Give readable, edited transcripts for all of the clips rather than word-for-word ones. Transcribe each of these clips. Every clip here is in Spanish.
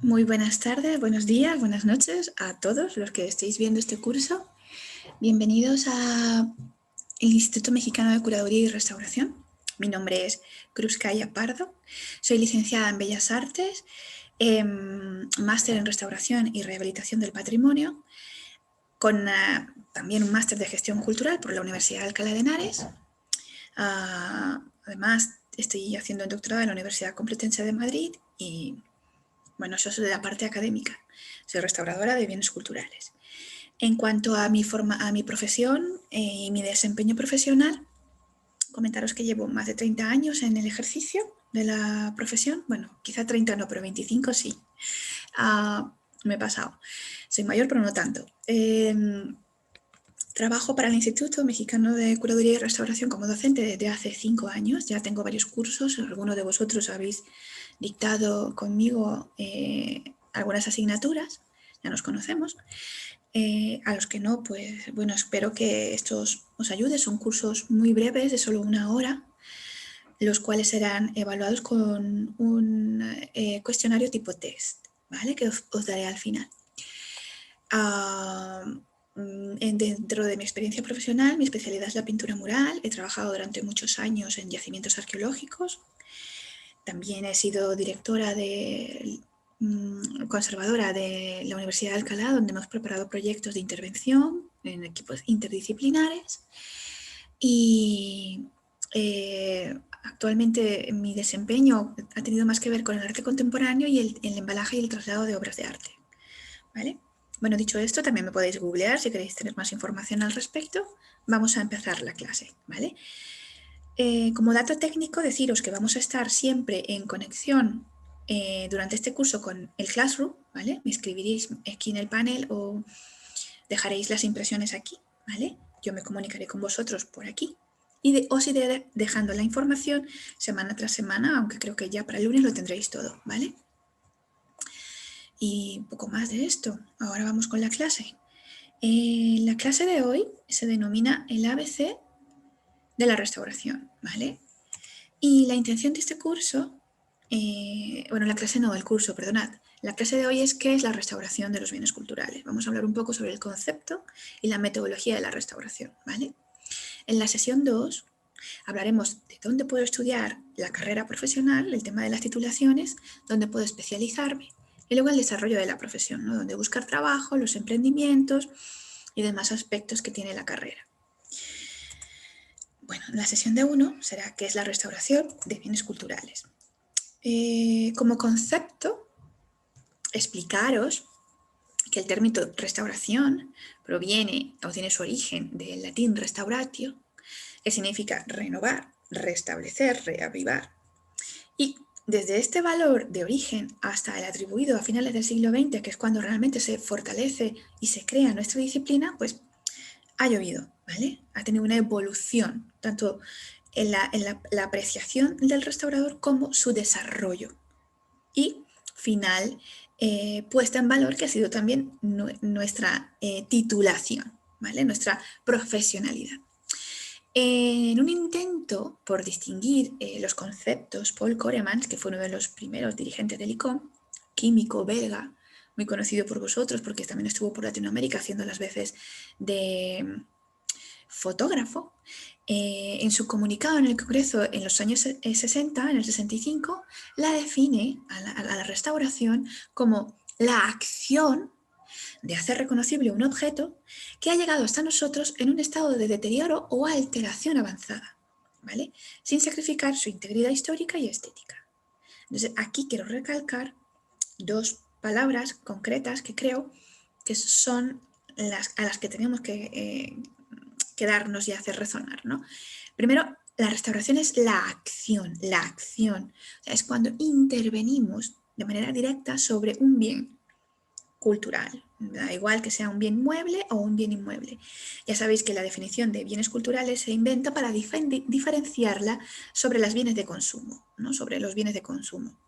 Muy buenas tardes, buenos días, buenas noches a todos los que estéis viendo este curso. Bienvenidos al Instituto Mexicano de Curaduría y Restauración. Mi nombre es Cruzcaya Pardo, soy licenciada en Bellas Artes, máster en Restauración y Rehabilitación del Patrimonio, con también un máster de Gestión Cultural por la Universidad de Alcalá de Henares. Además, estoy haciendo un doctorado en la Universidad Complutense de Madrid y bueno, eso es de la parte académica. Soy restauradora de bienes culturales. En cuanto a mi profesión y mi desempeño profesional, comentaros que llevo más de 30 años en el ejercicio de la profesión. Bueno, quizá 30 no, pero 25 sí. Me he pasado. Soy mayor, pero no tanto. Trabajo para el Instituto Mexicano de Curaduría y Restauración como docente desde hace 5 años. Ya tengo varios cursos. Algunos de vosotros habéis dictado conmigo algunas asignaturas. Ya nos conocemos. A los que no, pues bueno, espero que estos os ayude. Son cursos muy breves, de solo 1 hora, los cuales serán evaluados con un cuestionario tipo test, ¿vale? Que os daré al final. Dentro de mi experiencia profesional, mi especialidad es la pintura mural. He trabajado durante muchos años en yacimientos arqueológicos. También he sido directora conservadora de la Universidad de Alcalá, donde hemos preparado proyectos de intervención en equipos interdisciplinares. Y actualmente mi desempeño ha tenido más que ver con el arte contemporáneo y el embalaje y el traslado de obras de arte, ¿vale? Bueno, dicho esto, también me podéis googlear si queréis tener más información al respecto. Vamos a empezar la clase, ¿vale? Como dato técnico, deciros que vamos a estar siempre en conexión durante este curso con el Classroom, ¿vale? Me escribiréis aquí en el panel o dejaréis las impresiones aquí, ¿vale? Yo me comunicaré con vosotros por aquí y os iré dejando la información semana tras semana, aunque creo que ya para el lunes lo tendréis todo, ¿vale? Y poco más de esto. Ahora vamos con la clase. La clase de hoy se denomina el ABC de la restauración, ¿vale? Y la intención de este curso, bueno, la clase no, el curso, perdonad. La clase de hoy es qué es la restauración de los bienes culturales. Vamos a hablar un poco sobre el concepto y la metodología de la restauración, ¿vale? En la sesión 2 hablaremos de dónde puedo estudiar la carrera profesional, el tema de las titulaciones, dónde puedo especializarme y luego el desarrollo de la profesión, ¿no? Dónde buscar trabajo, los emprendimientos y demás aspectos que tiene la carrera. Bueno, la sesión de 1 será qué es la restauración de bienes culturales. Como concepto, explicaros que el término restauración proviene o tiene su origen del latín restauratio, que significa renovar, restablecer, reavivar. Y desde este valor de origen hasta el atribuido a finales del siglo XX, que es cuando realmente se fortalece y se crea nuestra disciplina, pues ha llovido, ¿vale? Ha tenido una evolución, tanto en la apreciación del restaurador como su desarrollo. Y final, puesta en valor, que ha sido también nuestra titulación, ¿vale? Nuestra profesionalidad. En un intento por distinguir los conceptos, Paul Coremans, que fue uno de los primeros dirigentes del ICOM, químico belga, muy conocido por vosotros porque también estuvo por Latinoamérica haciendo las veces de fotógrafo, en su comunicado en el Congreso en los años 60, en el 65, la define a la restauración como la acción de hacer reconocible un objeto que ha llegado hasta nosotros en un estado de deterioro o alteración avanzada, ¿vale? Sin sacrificar su integridad histórica y estética. Entonces, aquí quiero recalcar 2 palabras concretas que creo que son a las que tenemos que darnos y hacer resonar, ¿no? Primero, la restauración es la acción, o sea, es cuando intervenimos de manera directa sobre un bien cultural, da igual que sea un bien mueble o un bien inmueble. Ya sabéis que la definición de bienes culturales se inventa para diferenciarla sobre los bienes de consumo, ¿no? Sobre los bienes de consumo.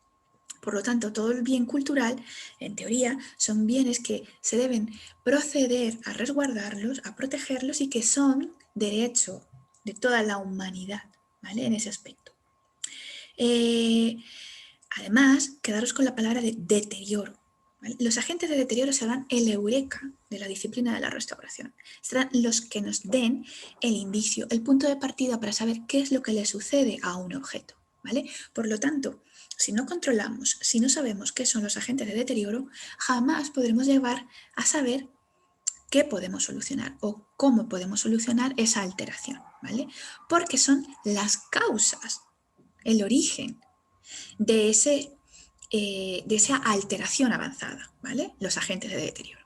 Por lo tanto, todo el bien cultural, en teoría, son bienes que se deben proceder a resguardarlos, a protegerlos y que son derecho de toda la humanidad, ¿vale? En ese aspecto. Además, quedaros con la palabra de deterioro, ¿vale? Los agentes de deterioro serán el eureka de la disciplina de la restauración. Serán los que nos den el indicio, el punto de partida para saber qué es lo que le sucede a un objeto, ¿vale? Por lo tanto, si no controlamos, si no sabemos qué son los agentes de deterioro, jamás podremos llegar a saber qué podemos solucionar o cómo podemos solucionar esa alteración, ¿vale? Porque son las causas, el origen de esa alteración avanzada, ¿vale? Los agentes de deterioro.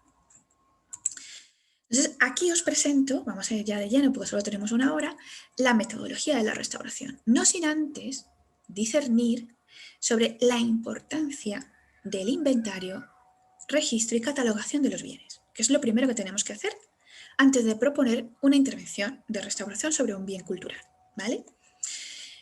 Entonces, aquí os presento, vamos a ir ya de lleno porque solo tenemos una hora, la metodología de la restauración. No sin antes discernir sobre la importancia del inventario, registro y catalogación de los bienes, que es lo primero que tenemos que hacer antes de proponer una intervención de restauración sobre un bien cultural, ¿vale?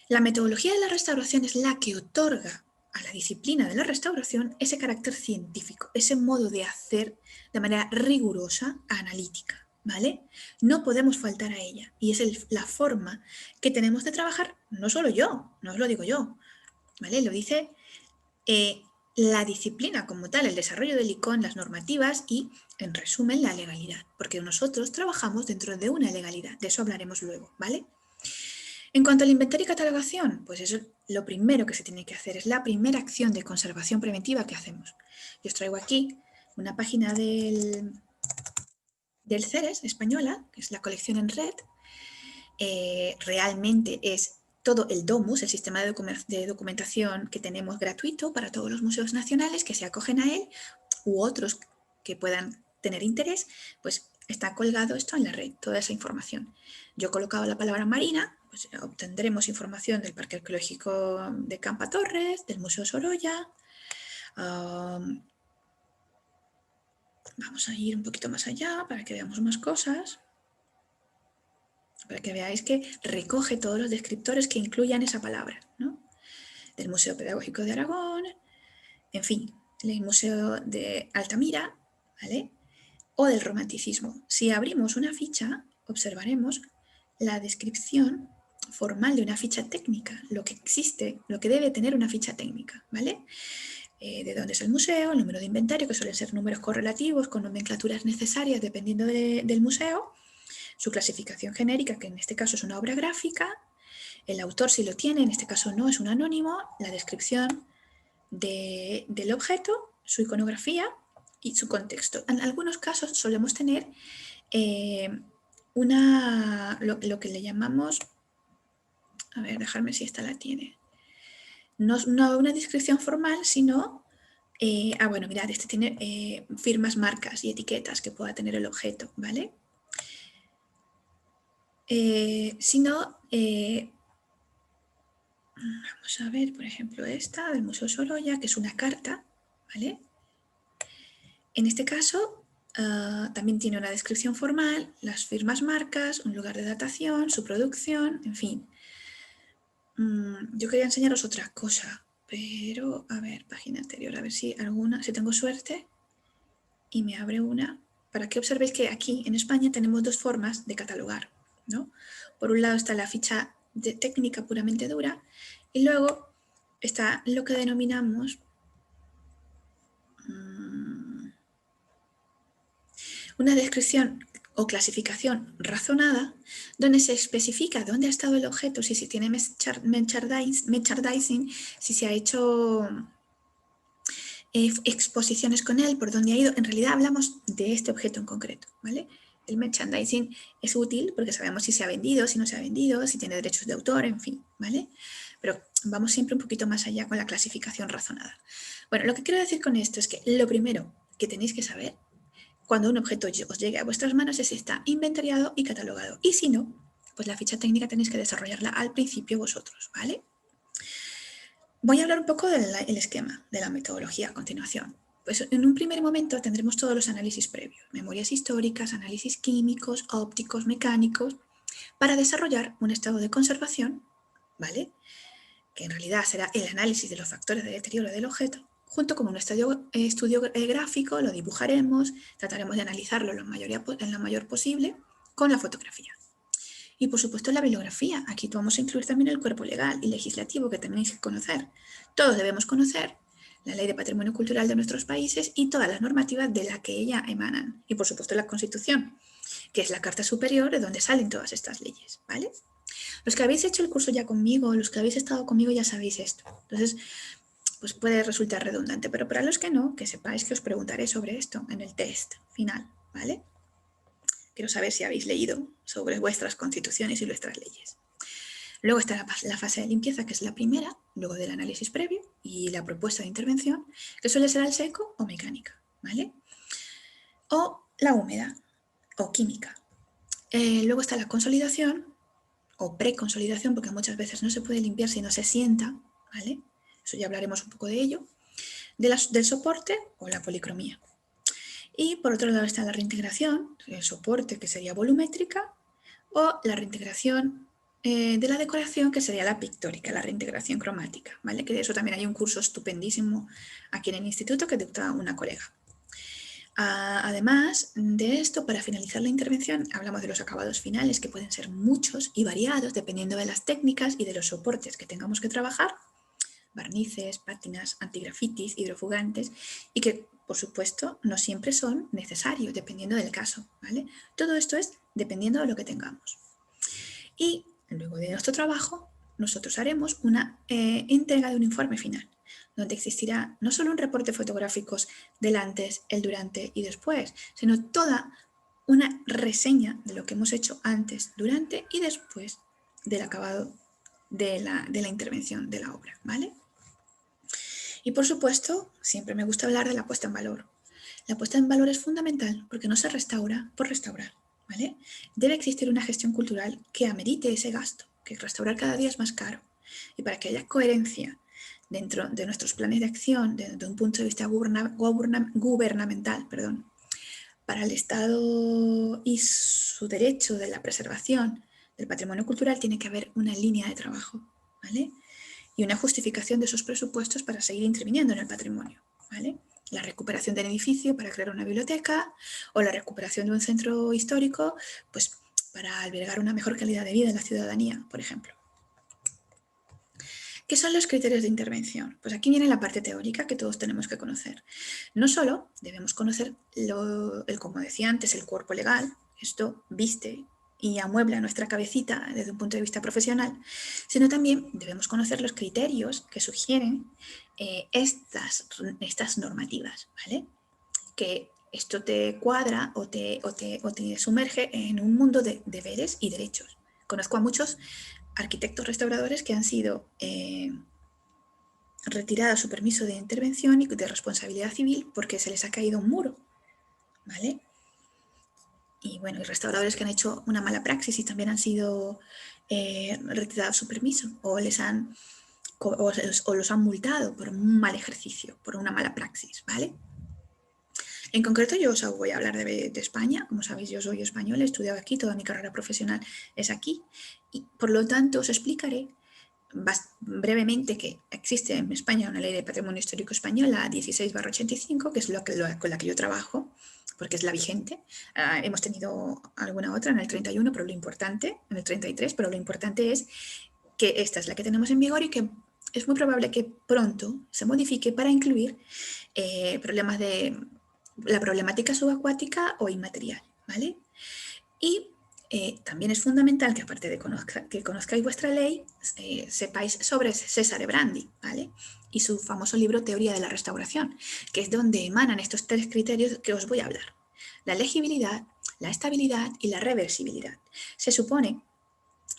La metodología de la restauración es la que otorga a la disciplina de la restauración ese carácter científico, ese modo de hacer de manera rigurosa, analítica, ¿vale? No podemos faltar a ella y es la forma que tenemos de trabajar, no solo yo, no os lo digo yo, ¿vale? Lo dice la disciplina como tal, el desarrollo del ICON, las normativas y, en resumen, la legalidad, porque nosotros trabajamos dentro de una legalidad, de eso hablaremos luego, ¿vale? En cuanto al inventario y catalogación, pues eso lo primero que se tiene que hacer, es la primera acción de conservación preventiva que hacemos. Yo os traigo aquí una página del CERES española, que es la colección en red. Realmente es todo el DOMUS, el sistema de documentación que tenemos gratuito para todos los museos nacionales que se acogen a él u otros que puedan tener interés, pues está colgado esto en la red, toda esa información. Yo he colocado la palabra marina, pues obtendremos información del Parque Arqueológico de Campa Torres, del Museo Sorolla. Vamos a ir un poquito más allá para que veamos más cosas. Para que veáis que recoge todos los descriptores que incluyan esa palabra, ¿no? Del Museo Pedagógico de Aragón, en fin, el Museo de Altamira, ¿vale? O del Romanticismo. Si abrimos una ficha, observaremos la descripción formal de una ficha técnica, lo que existe, lo que debe tener una ficha técnica, ¿vale? De dónde es el museo, el número de inventario, que suelen ser números correlativos con nomenclaturas necesarias dependiendo del museo, su clasificación genérica, que en este caso es una obra gráfica, el autor si lo tiene, en este caso no, es un anónimo, la descripción del objeto, su iconografía y su contexto. En algunos casos solemos tener lo que le llamamos, a ver, dejarme si esta la tiene, no una descripción formal, sino, bueno, mirad, este tiene firmas, marcas y etiquetas que pueda tener el objeto, ¿vale? Sino, vamos a ver, por ejemplo, esta del Museo Sorolla, que es una carta, ¿vale? En este caso, también tiene una descripción formal, las firmas, marcas, un lugar de datación, su producción, en fin. Yo quería enseñaros otra cosa, pero, a ver, página anterior, a ver si tengo suerte y me abre una, para que observéis que aquí en España tenemos dos formas de catalogar, ¿no? Por un lado está la ficha técnica puramente dura y luego está lo que denominamos una descripción o clasificación razonada donde se especifica dónde ha estado el objeto, si se tiene merchandising, si se ha hecho exposiciones con él, por dónde ha ido. En realidad hablamos de este objeto en concreto, ¿vale? El merchandising es útil porque sabemos si se ha vendido, si no se ha vendido, si tiene derechos de autor, en fin, ¿vale? Pero vamos siempre un poquito más allá con la clasificación razonada. Bueno, lo que quiero decir con esto es que lo primero que tenéis que saber cuando un objeto os llegue a vuestras manos es si está inventariado y catalogado. Y si no, pues la ficha técnica tenéis que desarrollarla al principio vosotros, ¿vale? Voy a hablar un poco del esquema, de la metodología a continuación. Pues en un primer momento tendremos todos los análisis previos, memorias históricas, análisis químicos, ópticos, mecánicos, para desarrollar un estado de conservación, ¿vale? Que en realidad será el análisis de los factores de deterioro del objeto, junto con un estudio gráfico, lo dibujaremos, trataremos de analizarlo en la mayor posible con la fotografía. Y por supuesto la bibliografía. Aquí vamos a incluir también el cuerpo legal y legislativo que tenéis que conocer. Todos debemos conocer la Ley de Patrimonio Cultural de nuestros países y todas las normativas de la que ella emanan. Y por supuesto la Constitución, que es la Carta Superior de donde salen todas estas leyes, ¿vale? Los que habéis hecho el curso ya conmigo, los que habéis estado conmigo ya sabéis esto. Entonces, pues puede resultar redundante, pero para los que no, que sepáis que os preguntaré sobre esto en el test final, ¿vale? Quiero saber si habéis leído sobre vuestras constituciones y vuestras leyes. Luego está la fase de limpieza, que es la primera, luego del análisis previo y la propuesta de intervención, que suele ser al seco o mecánica, ¿vale? O la húmeda o química. Luego está la consolidación o preconsolidación, porque muchas veces no se puede limpiar si no se sienta, ¿vale? Eso ya hablaremos un poco de ello. Del soporte o la policromía. Y por otro lado está la reintegración, el soporte, que sería volumétrica, o la reintegración de la decoración, que sería la pictórica, la reintegración cromática, ¿vale? Que de eso también hay un curso estupendísimo aquí en el instituto que dicta una colega. Además de esto, para finalizar la intervención, hablamos de los acabados finales, que pueden ser muchos y variados dependiendo de las técnicas y de los soportes que tengamos que trabajar, barnices, pátinas, antigrafitis, hidrofugantes, y que, por supuesto, no siempre son necesarios, dependiendo del caso, ¿vale? Todo esto es dependiendo de lo que tengamos. Y luego de nuestro trabajo, nosotros haremos una entrega de un informe final, donde existirá no solo un reporte fotográfico del antes, el durante y después, sino toda una reseña de lo que hemos hecho antes, durante y después del acabado de la intervención de la obra, ¿vale? Y por supuesto, siempre me gusta hablar de la puesta en valor. La puesta en valor es fundamental porque no se restaura por restaurar, ¿vale? Debe existir una gestión cultural que amerite ese gasto, que restaurar cada día es más caro. Y para que haya coherencia dentro de nuestros planes de acción, desde un punto de vista gubernamental, para el Estado y su derecho de la preservación del patrimonio cultural, tiene que haber una línea de trabajo, ¿vale? Y una justificación de esos presupuestos para seguir interviniendo en el patrimonio, ¿vale? La recuperación del edificio para crear una biblioteca o la recuperación de un centro histórico, pues para albergar una mejor calidad de vida en la ciudadanía, por ejemplo. ¿Qué son los criterios de intervención? Pues aquí viene la parte teórica que todos tenemos que conocer. No solo debemos conocer, como decía antes, el cuerpo legal, esto viste y amuebla nuestra cabecita desde un punto de vista profesional, sino también debemos conocer los criterios que sugieren estas normativas, ¿vale? Que esto te cuadra o te sumerge en un mundo de deberes y derechos. Conozco a muchos arquitectos restauradores que han sido retirados su permiso de intervención y de responsabilidad civil porque se les ha caído un muro, ¿vale? Y bueno, y restauradores que han hecho una mala praxis y también han sido retirados su permiso o los han multado por un mal ejercicio, por una mala praxis, ¿vale? En concreto yo os voy a hablar de España. Como sabéis, yo soy española, he estudiado aquí, toda mi carrera profesional es aquí y por lo tanto os explicaré brevemente que existe en España una ley de patrimonio histórico española 16/85, que es con la que yo trabajo, porque es la vigente. Hemos tenido alguna otra en el 31, pero lo importante, en el 33, pero lo importante es que esta es la que tenemos en vigor y que es muy probable que pronto se modifique para incluir problemas de la problemática subacuática o inmaterial, ¿vale? Y también es fundamental que aparte de que conozcáis vuestra ley, sepáis sobre Cesare Brandi, ¿vale? Y su famoso libro Teoría de la Restauración, que es donde emanan estos 3 criterios que os voy a hablar. La legibilidad, la estabilidad y la reversibilidad. Se supone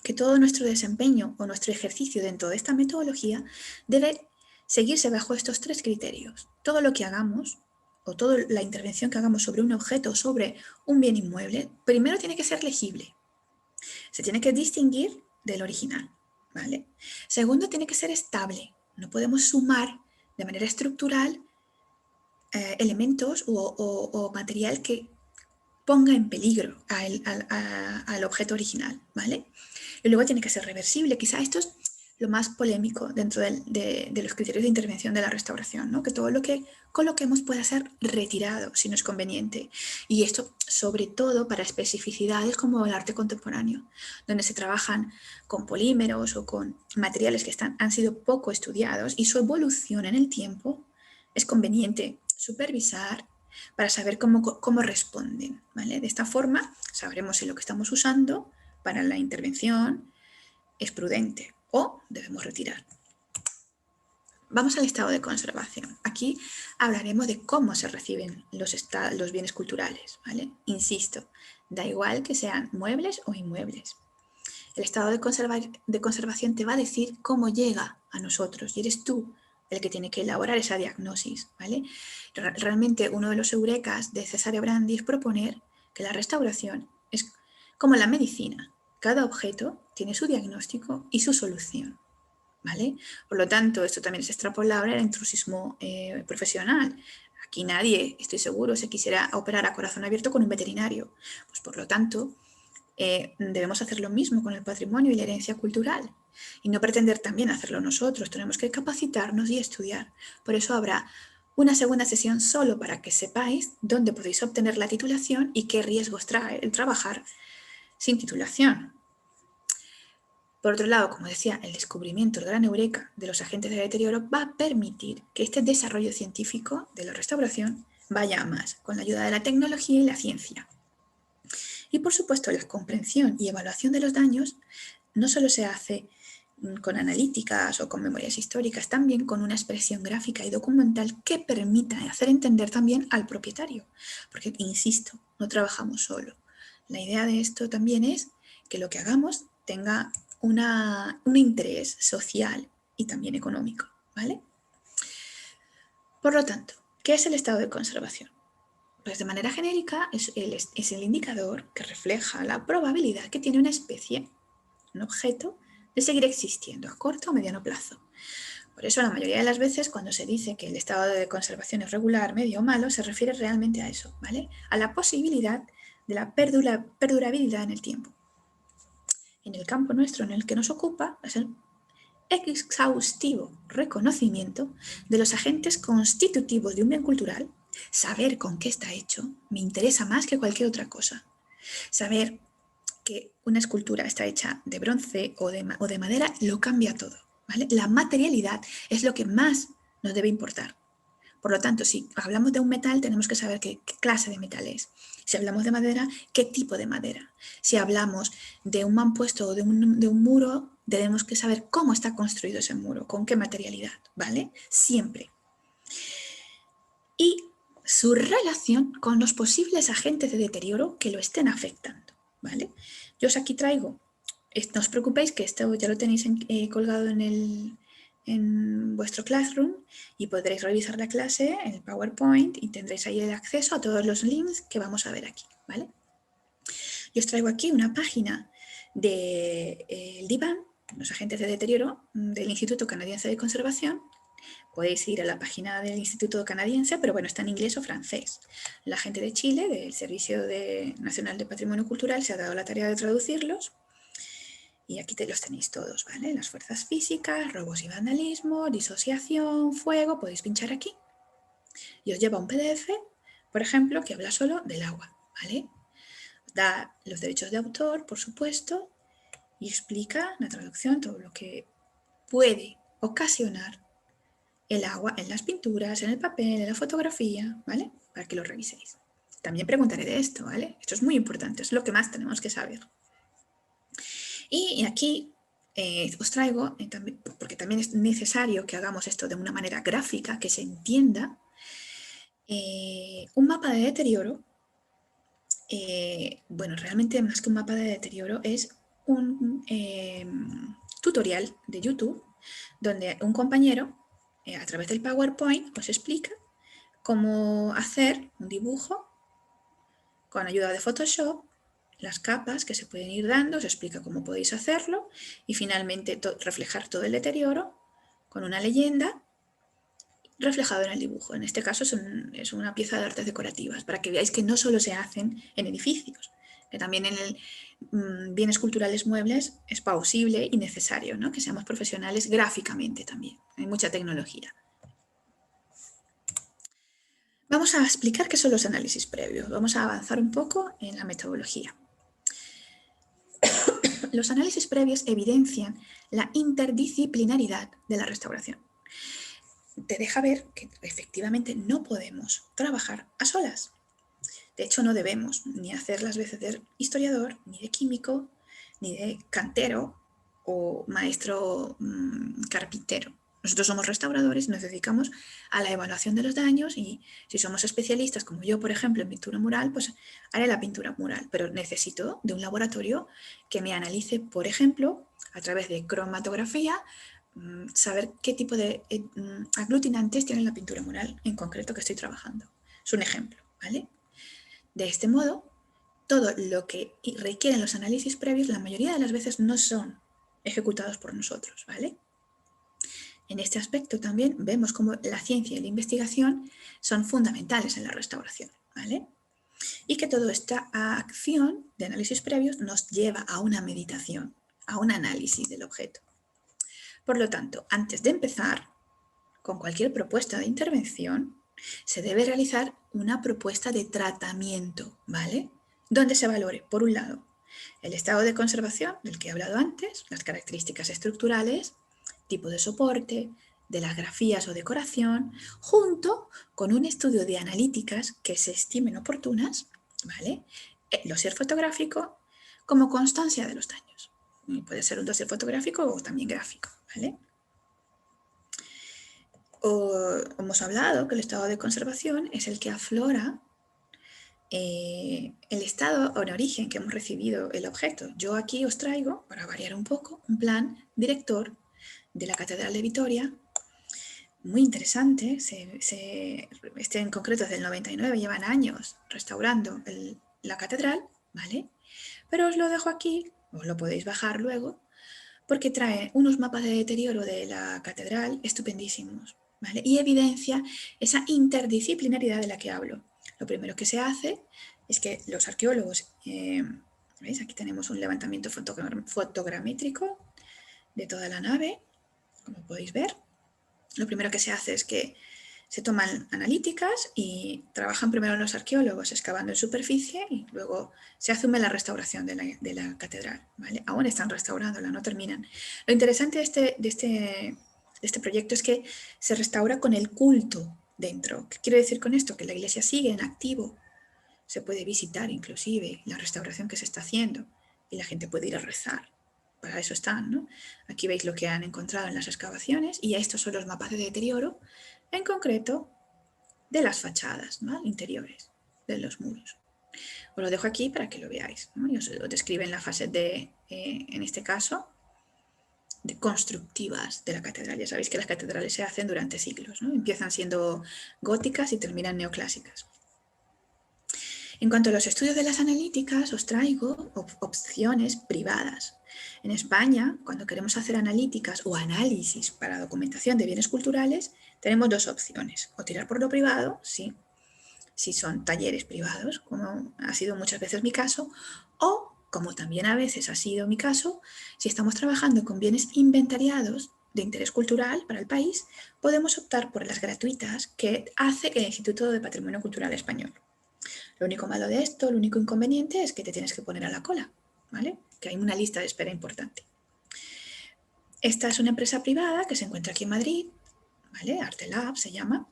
que todo nuestro desempeño o nuestro ejercicio dentro de esta metodología debe seguirse bajo estos 3 criterios. Todo lo que hagamos o toda la intervención que hagamos sobre un objeto o sobre un bien inmueble, primero tiene que ser legible. Se tiene que distinguir del original, ¿vale? Segundo, tiene que ser estable. No podemos sumar de manera estructural elementos o material que ponga en peligro al objeto original, ¿vale? Y luego tiene que ser reversible. Quizá esto es lo más polémico dentro de los criterios de intervención de la restauración, ¿no? Que todo lo que coloquemos pueda ser retirado si no es conveniente. Y esto sobre todo para especificidades como el arte contemporáneo, donde se trabajan con polímeros o con materiales que han sido poco estudiados y su evolución en el tiempo es conveniente supervisar para saber cómo responden, ¿vale? De esta forma sabremos si lo que estamos usando para la intervención es prudente o debemos retirar. Vamos al estado de conservación. Aquí hablaremos de cómo se reciben los bienes culturales, ¿vale? Insisto, da igual que sean muebles o inmuebles. El estado de conservación te va a decir cómo llega a nosotros y eres tú el que tiene que elaborar esa diagnosis, ¿vale? Realmente uno de los eurekas de Cesare Brandi es proponer que la restauración es como la medicina. Cada objeto tiene su diagnóstico y su solución, ¿vale? Por lo tanto, esto también es extrapolable al intrusismo profesional. Aquí nadie, estoy seguro, se quisiera operar a corazón abierto con un veterinario. Pues por lo tanto, debemos hacer lo mismo con el patrimonio y la herencia cultural y no pretender también hacerlo nosotros. Tenemos que capacitarnos y estudiar. Por eso habrá una segunda sesión solo para que sepáis dónde podéis obtener la titulación y qué riesgos trae el trabajar sin titulación. Por otro lado, como decía, el descubrimiento, el gran eureka de los agentes de deterioro va a permitir que este desarrollo científico de la restauración vaya a más, con la ayuda de la tecnología y la ciencia. Y por supuesto, la comprensión y evaluación de los daños no solo se hace con analíticas o con memorias históricas, también con una expresión gráfica y documental que permita hacer entender también al propietario. Porque, insisto, no trabajamos solo. La idea de esto también es que lo que hagamos tenga un interés social y también económico, ¿vale? Por lo tanto, ¿qué es el estado de conservación? Pues de manera genérica es el indicador que refleja la probabilidad que tiene una especie, un objeto, de seguir existiendo a corto o mediano plazo. Por eso la mayoría de las veces cuando se dice que el estado de conservación es regular, medio o malo, se refiere realmente a eso, ¿vale? A la posibilidad de la perdurabilidad en el tiempo. En el campo nuestro en el que nos ocupa es el exhaustivo reconocimiento de los agentes constitutivos de un bien cultural. Saber con qué está hecho me interesa más que cualquier otra cosa. Saber que una escultura está hecha de bronce o de madera lo cambia todo, ¿vale? La materialidad es lo que más nos debe importar. Por lo tanto, si hablamos de un metal, tenemos que saber qué clase de metal es. Si hablamos de madera, qué tipo de madera. Si hablamos de un mampuesto o de un muro, tenemos que saber cómo está construido ese muro, con qué materialidad, ¿vale? Siempre. Y su relación con los posibles agentes de deterioro que lo estén afectando, ¿vale? Yo os aquí traigo, no os preocupéis que esto ya lo tenéis colgado en vuestro Classroom y podréis revisar la clase en el PowerPoint y tendréis ahí el acceso a todos los links que vamos a ver aquí, ¿vale? Yo os traigo aquí una página del DIBAN, los agentes de deterioro del Instituto Canadiense de Conservación. Podéis ir a la página del Instituto Canadiense, pero bueno, está en inglés o francés. La gente de Chile, del Servicio Nacional de Patrimonio Cultural, se ha dado la tarea de traducirlos. Y aquí los tenéis todos, ¿vale? Las fuerzas físicas, robos y vandalismo, disociación, fuego, podéis pinchar aquí. Y os lleva un PDF, por ejemplo, que habla solo del agua, ¿vale? Da los derechos de autor, por supuesto, y explica la traducción, todo lo que puede ocasionar el agua en las pinturas, en el papel, en la fotografía, ¿vale? Para que lo reviséis. También preguntaré de esto, ¿vale? Esto es muy importante, es lo que más tenemos que saber. Y aquí os traigo, porque también es necesario que hagamos esto de una manera gráfica, que se entienda, un mapa de deterioro. Bueno, realmente más que un mapa de deterioro es un tutorial de YouTube donde un compañero, a través del PowerPoint, os explica cómo hacer un dibujo con ayuda de Photoshop, las capas que se pueden ir dando, os explica cómo podéis hacerlo y finalmente reflejar todo el deterioro con una leyenda reflejado en el dibujo. En este caso es una pieza de artes decorativas, para que veáis que no solo se hacen en edificios, que también en bienes culturales muebles es posible y necesario, ¿no? Que seamos profesionales gráficamente también. Hay mucha tecnología. Vamos a explicar qué son los análisis previos. Vamos a avanzar un poco en la metodología. Los análisis previos evidencian la interdisciplinaridad de la restauración. te deja ver que efectivamente no podemos trabajar a solas. De hecho, no debemos ni hacer las veces de historiador, ni de químico, ni de cantero o maestro carpintero. Nosotros somos restauradores y nos dedicamos a la evaluación de los daños y si somos especialistas, como yo, por ejemplo, en pintura mural, pues haré la pintura mural, pero necesito de un laboratorio que me analice, por ejemplo, a través de cromatografía, saber qué tipo de aglutinantes tiene la pintura mural en concreto que estoy trabajando. Es un ejemplo, ¿vale? De este modo, todo lo que requieren los análisis previos, la mayoría de las veces no son ejecutados por nosotros, ¿vale? En este aspecto también vemos cómo la ciencia y la investigación son fundamentales en la restauración, ¿vale? Y que toda esta acción de análisis previos nos lleva a una meditación, a un análisis del objeto. Por lo tanto, antes de empezar con cualquier propuesta de intervención, se debe realizar una propuesta de tratamiento, ¿vale? Donde se valore, por un lado, el estado de conservación del que he hablado antes, las características estructurales, tipo de soporte, de las grafías o decoración, junto con un estudio de analíticas que se estimen oportunas, ¿vale? El dossier fotográfico como constancia de los daños. Puede ser un dossier fotográfico o también gráfico, ¿vale? Hemos hablado que el estado de conservación es el que aflora el estado o en origen que hemos recibido el objeto. Yo aquí os traigo, para variar un poco, un plan director de la Catedral de Vitoria, muy interesante. Este en concreto es del 99, llevan años restaurando la catedral, ¿vale? Pero os lo dejo aquí, os lo podéis bajar luego, porque trae unos mapas de deterioro de la catedral estupendísimos, ¿vale? Y evidencia esa interdisciplinaridad de la que hablo. Lo primero que se hace es que los arqueólogos, ¿veis? Aquí tenemos un levantamiento fotogramétrico de toda la nave, como podéis ver. Lo primero que se hace es que se toman analíticas y trabajan primero los arqueólogos excavando en superficie y luego se asume la restauración de la catedral, ¿vale? Aún están restaurándola, no terminan. Lo interesante de este proyecto es que se restaura con el culto dentro. ¿Qué quiero decir con esto? Que la iglesia sigue en activo. Se puede visitar inclusive la restauración que se está haciendo y la gente puede ir a rezar. Para eso están, ¿no? Aquí veis lo que han encontrado en las excavaciones y estos son los mapas de deterioro, en concreto de las fachadas, ¿no? Interiores de los muros. Os lo dejo aquí para que lo veáis, ¿no? Y os describen la fase de, en este caso, de constructivas de la catedral. Ya sabéis que las catedrales se hacen durante siglos, ¿no? Empiezan siendo góticas y terminan neoclásicas. En cuanto a los estudios de las analíticas, os traigo opciones privadas. En España, cuando queremos hacer analíticas o análisis para documentación de bienes culturales, tenemos dos opciones. O tirar por lo privado, sí, si son talleres privados, como ha sido muchas veces mi caso, o, como también a veces ha sido mi caso, si estamos trabajando con bienes inventariados de interés cultural para el país, podemos optar por las gratuitas que hace el Instituto de Patrimonio Cultural Español. Lo único malo de esto, lo único inconveniente es que te tienes que poner a la cola, ¿vale? Que hay una lista de espera importante. Esta es una empresa privada que se encuentra aquí en Madrid, ¿vale? Artelab se llama.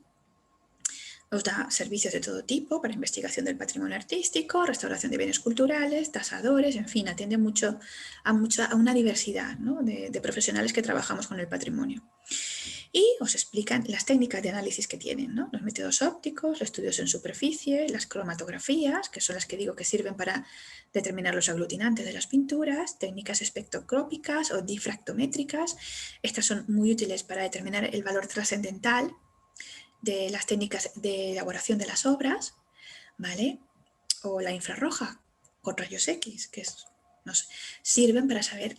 Os da servicios de todo tipo para investigación del patrimonio artístico, restauración de bienes culturales, tasadores, en fin, atiende mucho a una diversidad, ¿no? de profesionales que trabajamos con el patrimonio. Y os explican las técnicas de análisis que tienen, ¿no? Los métodos ópticos, los estudios en superficie, las cromatografías, que son las que digo que sirven para determinar los aglutinantes de las pinturas, técnicas espectroscópicas o difractométricas. Estas son muy útiles para determinar el valor trascendental de las técnicas de elaboración de las obras, ¿vale? O la infrarroja, con rayos X, que nos sirven para saber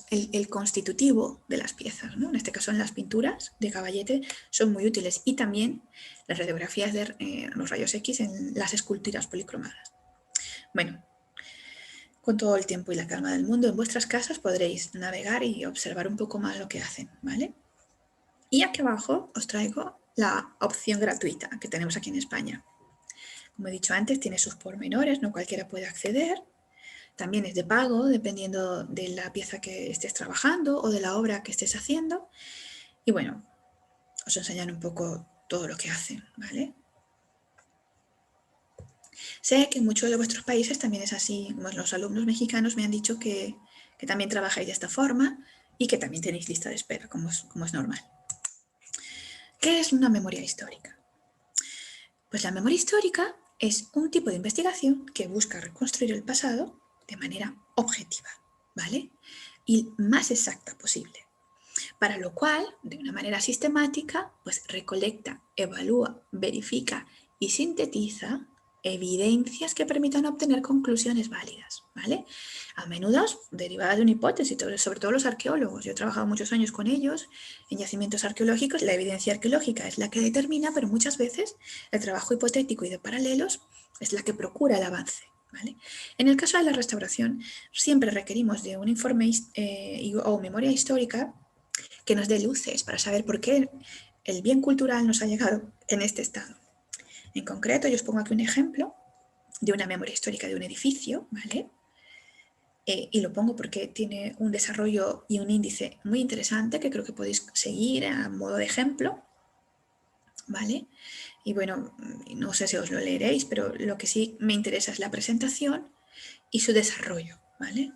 el constitutivo de las piezas, ¿no? En este caso en las pinturas de caballete son muy útiles y también las radiografías de los rayos X en las esculturas policromadas. Bueno, con todo el tiempo y la calma del mundo en vuestras casas podréis navegar y observar un poco más lo que hacen, ¿vale? Y aquí abajo os traigo la opción gratuita que tenemos aquí en España. Como he dicho antes, tiene sus pormenores, no cualquiera puede acceder. También es de pago, dependiendo de la pieza que estés trabajando o de la obra que estés haciendo. Y bueno, os enseñan un poco todo lo que hacen, ¿vale? Sé que en muchos de vuestros países también es así. Los alumnos mexicanos me han dicho que también trabajáis de esta forma y que también tenéis lista de espera, como es normal. ¿Qué es una memoria histórica? Pues la memoria histórica es un tipo de investigación que busca reconstruir el pasado de manera objetiva, ¿vale? Y más exacta posible. Para lo cual, de una manera sistemática, pues recolecta, evalúa, verifica y sintetiza evidencias que permitan obtener conclusiones válidas, ¿vale? A menudo derivadas de una hipótesis, sobre todo los arqueólogos. Yo he trabajado muchos años con ellos en yacimientos arqueológicos. La evidencia arqueológica es la que determina, pero muchas veces el trabajo hipotético y de paralelos es la que procura el avance, ¿vale? En el caso de la restauración, siempre requerimos de un informe o memoria histórica que nos dé luces para saber por qué el bien cultural nos ha llegado en este estado. En concreto, yo os pongo aquí un ejemplo de una memoria histórica de un edificio, ¿vale? Y lo pongo porque tiene un desarrollo y un índice muy interesante que creo que podéis seguir a modo de ejemplo, ¿vale? Y bueno, no sé si os lo leeréis, pero lo que sí me interesa es la presentación y su desarrollo, ¿vale?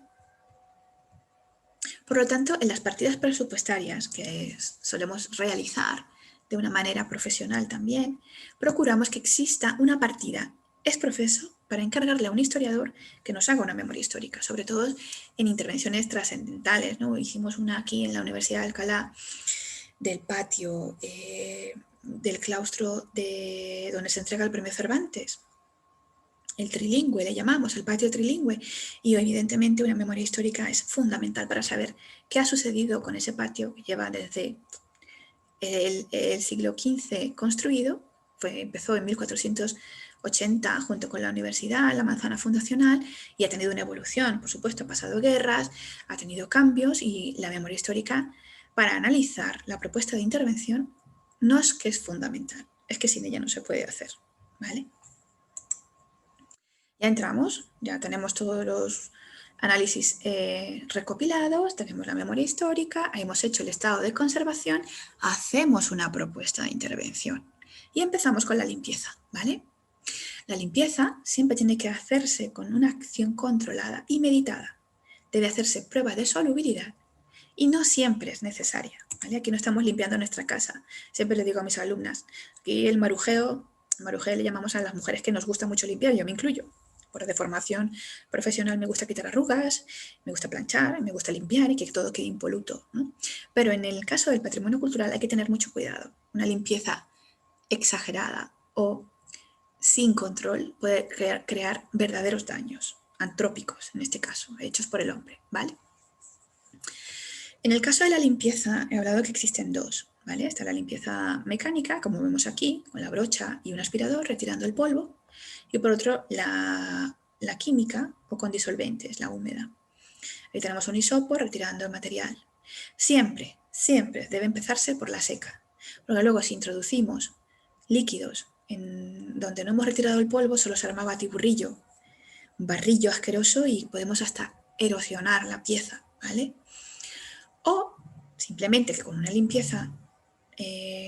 Por lo tanto, en las partidas presupuestarias que solemos realizar de una manera profesional también, procuramos que exista una partida ex profeso para encargarle a un historiador que nos haga una memoria histórica, sobre todo en intervenciones trascendentales, ¿no? Hicimos una aquí en la Universidad de Alcalá del patio del claustro donde se entrega el premio Cervantes, el trilingüe, le llamamos el patio trilingüe, y evidentemente una memoria histórica es fundamental para saber qué ha sucedido con ese patio que lleva desde el siglo XV construido, empezó en 1480 junto con la universidad, la manzana fundacional, y ha tenido una evolución, por supuesto, ha pasado guerras, ha tenido cambios, y la memoria histórica para analizar la propuesta de intervención no es que es fundamental, es que sin ella no se puede hacer, ¿vale? Ya entramos, ya tenemos todos los análisis recopilados, tenemos la memoria histórica, hemos hecho el estado de conservación, hacemos una propuesta de intervención y empezamos con la limpieza, ¿vale? La limpieza siempre tiene que hacerse con una acción controlada y meditada. Debe hacerse prueba de solubilidad y no siempre es necesaria, ¿vale? Aquí no estamos limpiando nuestra casa. Siempre le digo a mis alumnas, aquí el marujeo le llamamos a las mujeres que nos gusta mucho limpiar, yo me incluyo. Por de formación profesional me gusta quitar arrugas, me gusta planchar, me gusta limpiar y que todo quede impoluto, ¿no? Pero en el caso del patrimonio cultural hay que tener mucho cuidado. Una limpieza exagerada o sin control puede crear verdaderos daños, antrópicos en este caso, hechos por el hombre, ¿vale? En el caso de la limpieza, he hablado que existen dos, ¿vale? Está la limpieza mecánica, como vemos aquí, con la brocha y un aspirador retirando el polvo, y por otro, la química o con disolventes, la húmeda. Ahí tenemos un hisopo retirando el material. Siempre, siempre debe empezarse por la seca, porque luego si introducimos líquidos en donde no hemos retirado el polvo, solo se arma batiburrillo, un barrillo asqueroso y podemos hasta erosionar la pieza, ¿vale? O simplemente que con una limpieza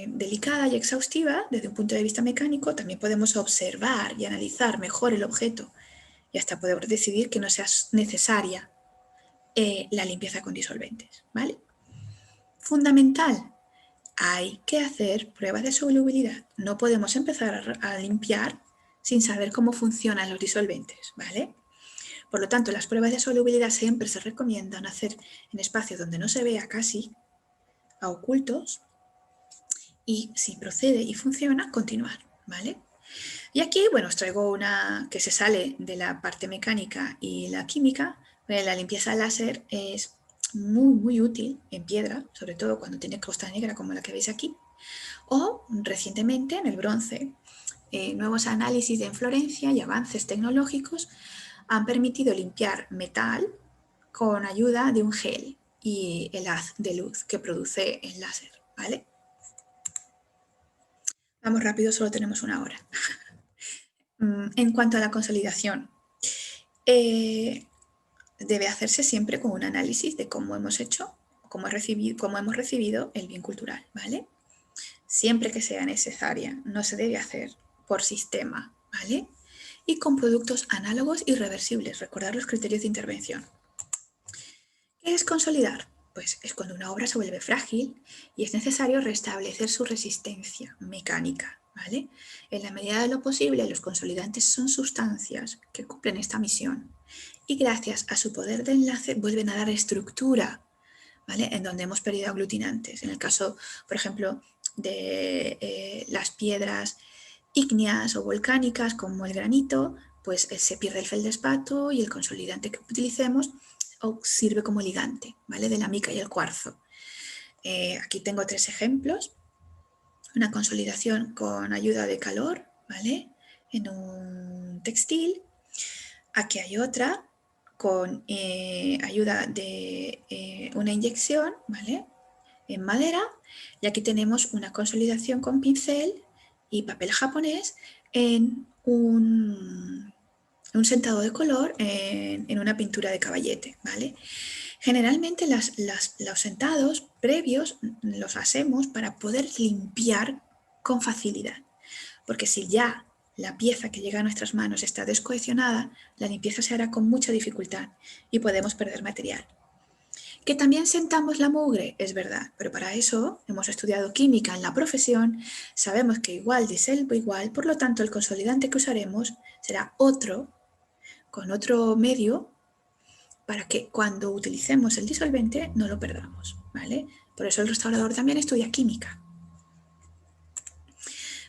delicada y exhaustiva, desde un punto de vista mecánico, también podemos observar y analizar mejor el objeto y hasta poder decidir que no sea necesaria la limpieza con disolventes, ¿vale? Fundamental, hay que hacer pruebas de solubilidad. No podemos empezar a limpiar sin saber cómo funcionan los disolventes, ¿vale? Por lo tanto, las pruebas de solubilidad siempre se recomiendan hacer en espacios donde no se vea casi, a ocultos, y si procede y funciona, continuar, ¿vale? Y aquí, bueno, os traigo una que se sale de la parte mecánica y la química. La limpieza láser es muy, muy útil en piedra, sobre todo cuando tiene crosta negra como la que veis aquí. O recientemente en el bronce, nuevos análisis en Florencia y avances tecnológicos han permitido limpiar metal con ayuda de un gel y el haz de luz que produce el láser, ¿vale? Vamos rápido, solo tenemos una hora. En cuanto a la consolidación, debe hacerse siempre con un análisis de cómo hemos hecho, cómo hemos recibido el bien cultural, ¿vale? siempre que sea necesaria, no se debe hacer por sistema, ¿vale? Y con productos análogos y reversibles, recordar los criterios de intervención. ¿Qué es consolidar? Pues es cuando una obra se vuelve frágil y es necesario restablecer su resistencia mecánica, ¿vale? En la medida de lo posible, los consolidantes son sustancias que cumplen esta misión y gracias a su poder de enlace vuelven a dar estructura, ¿vale? En donde hemos perdido aglutinantes. En el caso, por ejemplo, de las piedras ígneas o volcánicas como el granito, pues se pierde el feldespato y el consolidante que utilicemos sirve como ligante, ¿vale? De la mica y el cuarzo. Aquí tengo 3 ejemplos. Una consolidación con ayuda de calor, ¿vale? En un textil. Aquí hay otra con ayuda de una inyección, ¿vale? En madera. Y aquí tenemos una consolidación con pincel y papel japonés en un sentado de color en una pintura de caballete, ¿vale? Generalmente los sentados previos los hacemos para poder limpiar con facilidad, porque si ya la pieza que llega a nuestras manos está descohesionada, la limpieza se hará con mucha dificultad y podemos perder material. Que también sentamos la mugre, es verdad, pero para eso hemos estudiado química en la profesión, sabemos que igual disolve igual, por lo tanto el consolidante que usaremos será otro, con otro medio, para que cuando utilicemos el disolvente no lo perdamos, ¿vale? Por eso el restaurador también estudia química.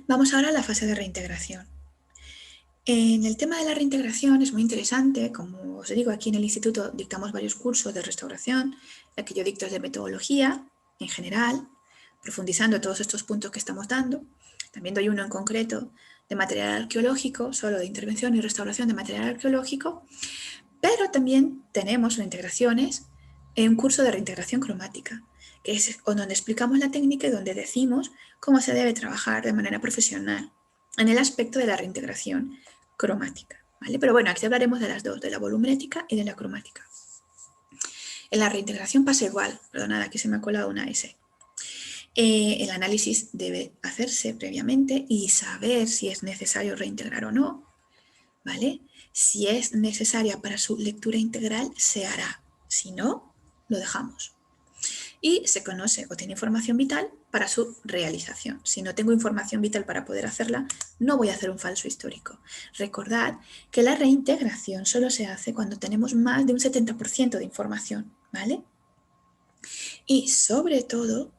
Vamos ahora a la fase de reintegración. En el tema de la reintegración es muy interesante, como os digo, aquí en el instituto dictamos varios cursos de restauración, el que yo dicto es de metodología en general, profundizando todos estos puntos que estamos dando. También doy uno en concreto de material arqueológico, solo de intervención y restauración de material arqueológico, pero también tenemos reintegraciones en un curso de reintegración cromática, que es donde explicamos la técnica y donde decimos cómo se debe trabajar de manera profesional en el aspecto de la reintegración cromática, ¿vale? Pero bueno, aquí hablaremos de las dos, de la volumétrica y de la cromática. En la reintegración pasa igual, perdonad, aquí se me ha colado una S. El análisis debe hacerse previamente y saber si es necesario reintegrar o no, ¿vale? Si es necesaria para su lectura integral, se hará. Si no, lo dejamos. Y se conoce o tiene información vital para su realización. Si no tengo información vital para poder hacerla, no voy a hacer un falso histórico. Recordad que la reintegración solo se hace cuando tenemos más de un 70% de información, ¿vale? Y sobre todo,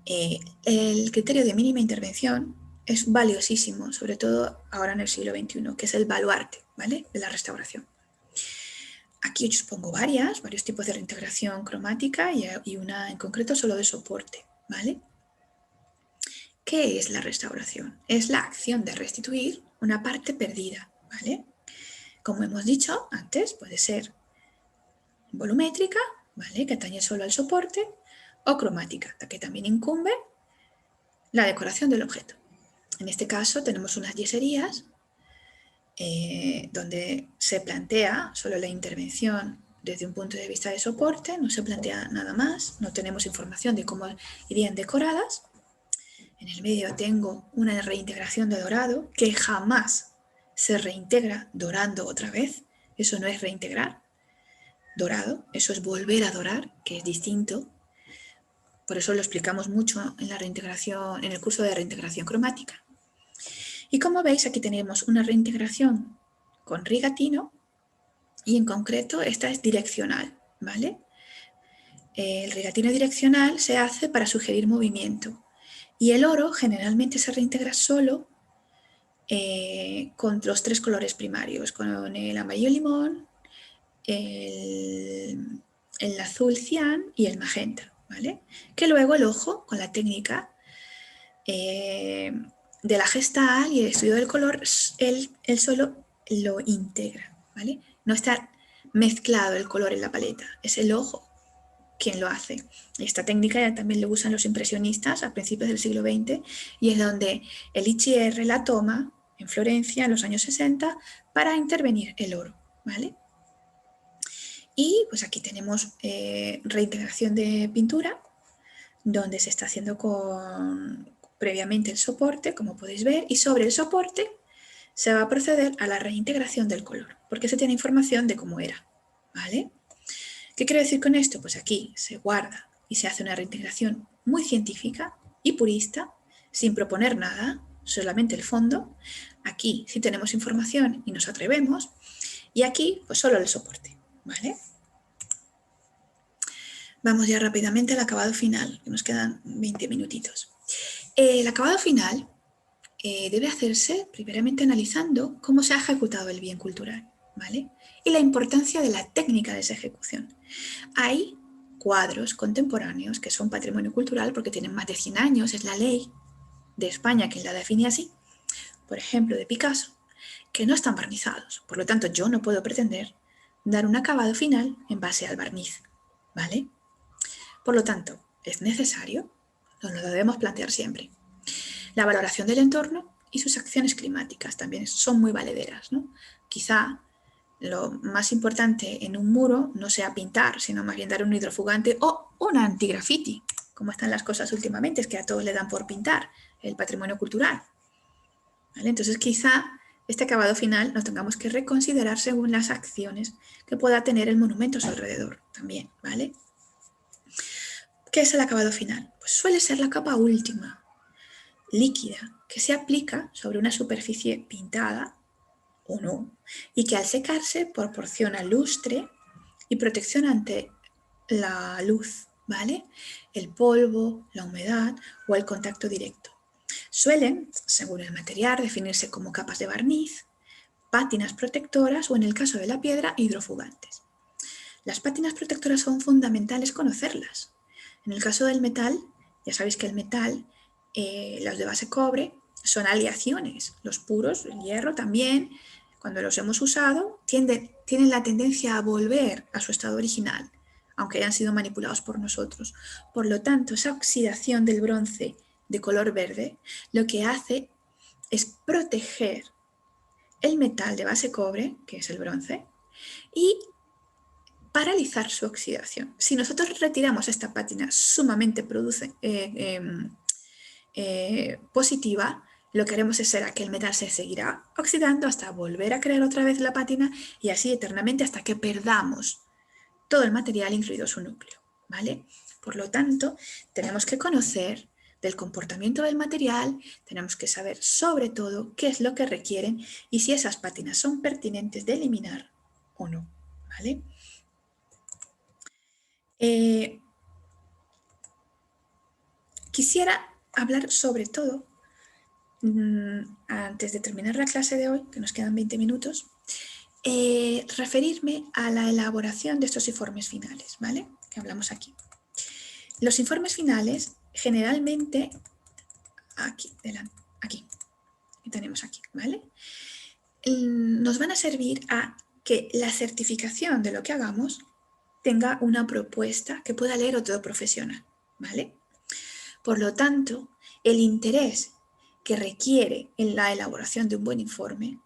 el criterio de mínima intervención es valiosísimo, sobre todo ahora en el siglo XXI, que es el baluarte, ¿vale? De la restauración. Aquí os pongo varios tipos de reintegración cromática y una en concreto solo de soporte, ¿vale? ¿Qué es la restauración? Es la acción de restituir una parte perdida, ¿vale? Como hemos dicho antes, puede ser volumétrica, ¿vale? Que atañe solo al soporte, o cromática, que también incumbe la decoración del objeto. En este caso tenemos unas yeserías donde se plantea solo la intervención desde un punto de vista de soporte, no se plantea nada más, no tenemos información de cómo irían decoradas. En el medio tengo una reintegración de dorado que jamás se reintegra dorando otra vez, eso no es reintegrar dorado, eso es volver a dorar, que es distinto. Por eso lo explicamos mucho en la reintegración, en el curso de reintegración cromática. Y como veis, aquí tenemos una reintegración con rigatino y en concreto esta es direccional, ¿vale? El rigatino direccional se hace para sugerir movimiento y el oro generalmente se reintegra solo con los 3 colores primarios, con el amarillo limón, el azul cian y el magenta, ¿vale? Que luego el ojo, con la técnica de la gestal y el estudio del color, él solo lo integra, ¿vale? No está mezclado el color en la paleta, es el ojo quien lo hace. Esta técnica ya también lo usan los impresionistas a principios del siglo XX y es donde el ICR la toma en Florencia en los años 60 para intervenir el oro, ¿vale? Y pues aquí tenemos reintegración de pintura, donde se está haciendo previamente el soporte, como podéis ver, y sobre el soporte se va a proceder a la reintegración del color, porque se tiene información de cómo era, ¿vale? ¿Qué quiero decir con esto? Pues aquí se guarda y se hace una reintegración muy científica y purista, sin proponer nada, solamente el fondo. Aquí sí tenemos información y nos atrevemos, y aquí pues solo el soporte, ¿vale? Vamos ya rápidamente al acabado final, que nos quedan 20 minutitos. El acabado final debe hacerse primeramente analizando cómo se ha ejecutado el bien cultural, ¿vale? Y la importancia de la técnica de esa ejecución. Hay cuadros contemporáneos que son patrimonio cultural porque tienen más de 100 años, es la ley de España quien la define así, por ejemplo de Picasso, que no están barnizados. Por lo tanto, yo no puedo pretender dar un acabado final en base al barniz, ¿vale? Por lo tanto, es necesario, nos lo debemos plantear siempre, la valoración del entorno y sus acciones climáticas también son muy valederas, ¿no? Quizá lo más importante en un muro no sea pintar, sino más bien dar un hidrofugante o un antigrafiti, como están las cosas últimamente, es que a todos le dan por pintar el patrimonio cultural, ¿vale? Entonces quizá este acabado final nos tengamos que reconsiderar según las acciones que pueda tener el monumento a su alrededor también, ¿vale? ¿Qué es el acabado final? Pues suele ser la capa última, líquida, que se aplica sobre una superficie pintada o no, y que al secarse proporciona lustre y protección ante la luz, ¿vale? El polvo, la humedad o el contacto directo. Suelen, según el material, definirse como capas de barniz, pátinas protectoras o, en el caso de la piedra, hidrofugantes. Las pátinas protectoras son fundamentales conocerlas. En el caso del metal, ya sabéis que el metal, los de base cobre, son aleaciones. Los puros, el hierro también, cuando los hemos usado, tienen la tendencia a volver a su estado original, aunque hayan sido manipulados por nosotros. Por lo tanto, esa oxidación del bronce de color verde lo que hace es proteger el metal de base cobre, que es el bronce, y paralizar su oxidación. Si nosotros retiramos esta pátina sumamente positiva, lo que haremos es que el metal se seguirá oxidando hasta volver a crear otra vez la pátina y así eternamente hasta que perdamos todo el material, incluido su núcleo, ¿vale? Por lo tanto, tenemos que conocer del comportamiento del material, tenemos que saber sobre todo qué es lo que requieren y si esas pátinas son pertinentes de eliminar o no, ¿vale? Quisiera hablar sobre todo, antes de terminar la clase de hoy, que nos quedan 20 minutos, referirme a la elaboración de estos informes finales, ¿vale? Que hablamos aquí. Los informes finales, generalmente, aquí, y tenemos aquí, ¿vale? Nos van a servir a que la certificación de lo que hagamos tenga una propuesta que pueda leer otro profesional, ¿vale? Por lo tanto, el interés que requiere en la elaboración de un buen informe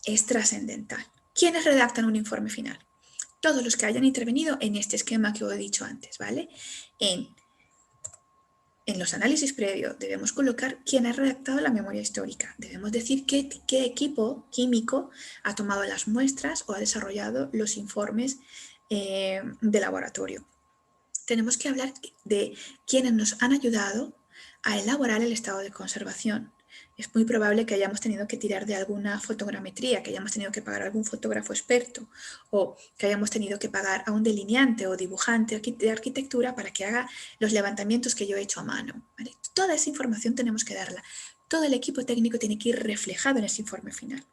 es trascendental. ¿Quiénes redactan un informe final? Todos los que hayan intervenido en este esquema que os he dicho antes, ¿vale? En los análisis previos debemos colocar quién ha redactado la memoria histórica. Debemos decir qué equipo químico ha tomado las muestras o ha desarrollado los informes de laboratorio. Tenemos que hablar de quienes nos han ayudado a elaborar el estado de conservación. Es muy probable que hayamos tenido que tirar de alguna fotogrametría, que hayamos tenido que pagar a algún fotógrafo experto o que hayamos tenido que pagar a un delineante o dibujante de arquitectura para que haga los levantamientos que yo he hecho a mano, ¿vale? Toda esa información tenemos que darla. Todo el equipo técnico tiene que ir reflejado en ese informe final.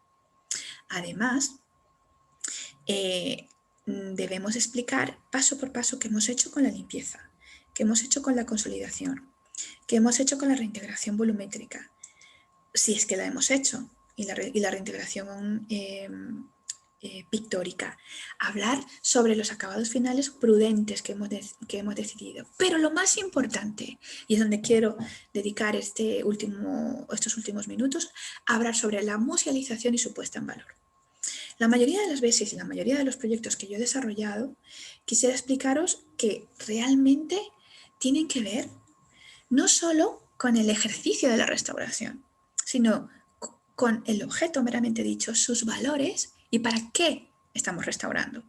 Además, debemos explicar paso por paso qué hemos hecho con la limpieza, qué hemos hecho con la consolidación, qué hemos hecho con la reintegración volumétrica, si es que la hemos hecho, y la reintegración pictórica. Hablar sobre los acabados finales prudentes que hemos decidido. Pero lo más importante, y es donde quiero dedicar estos últimos minutos, hablar sobre la musealización y su puesta en valor. La mayoría de las veces y la mayoría de los proyectos que yo he desarrollado, quisiera explicaros que realmente tienen que ver no solo con el ejercicio de la restauración, sino con el objeto meramente dicho, sus valores y para qué estamos restaurando.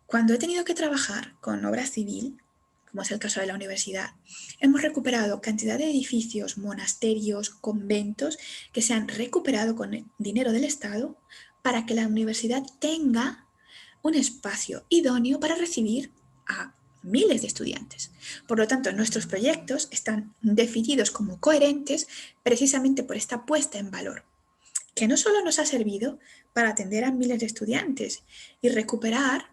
Cuando he tenido que trabajar con obra civil, como es el caso de la universidad, hemos recuperado cantidad de edificios, monasterios, conventos que se han recuperado con dinero del Estado para que la universidad tenga un espacio idóneo para recibir a miles de estudiantes. Por lo tanto, nuestros proyectos están definidos como coherentes precisamente por esta puesta en valor, que no solo nos ha servido para atender a miles de estudiantes y recuperar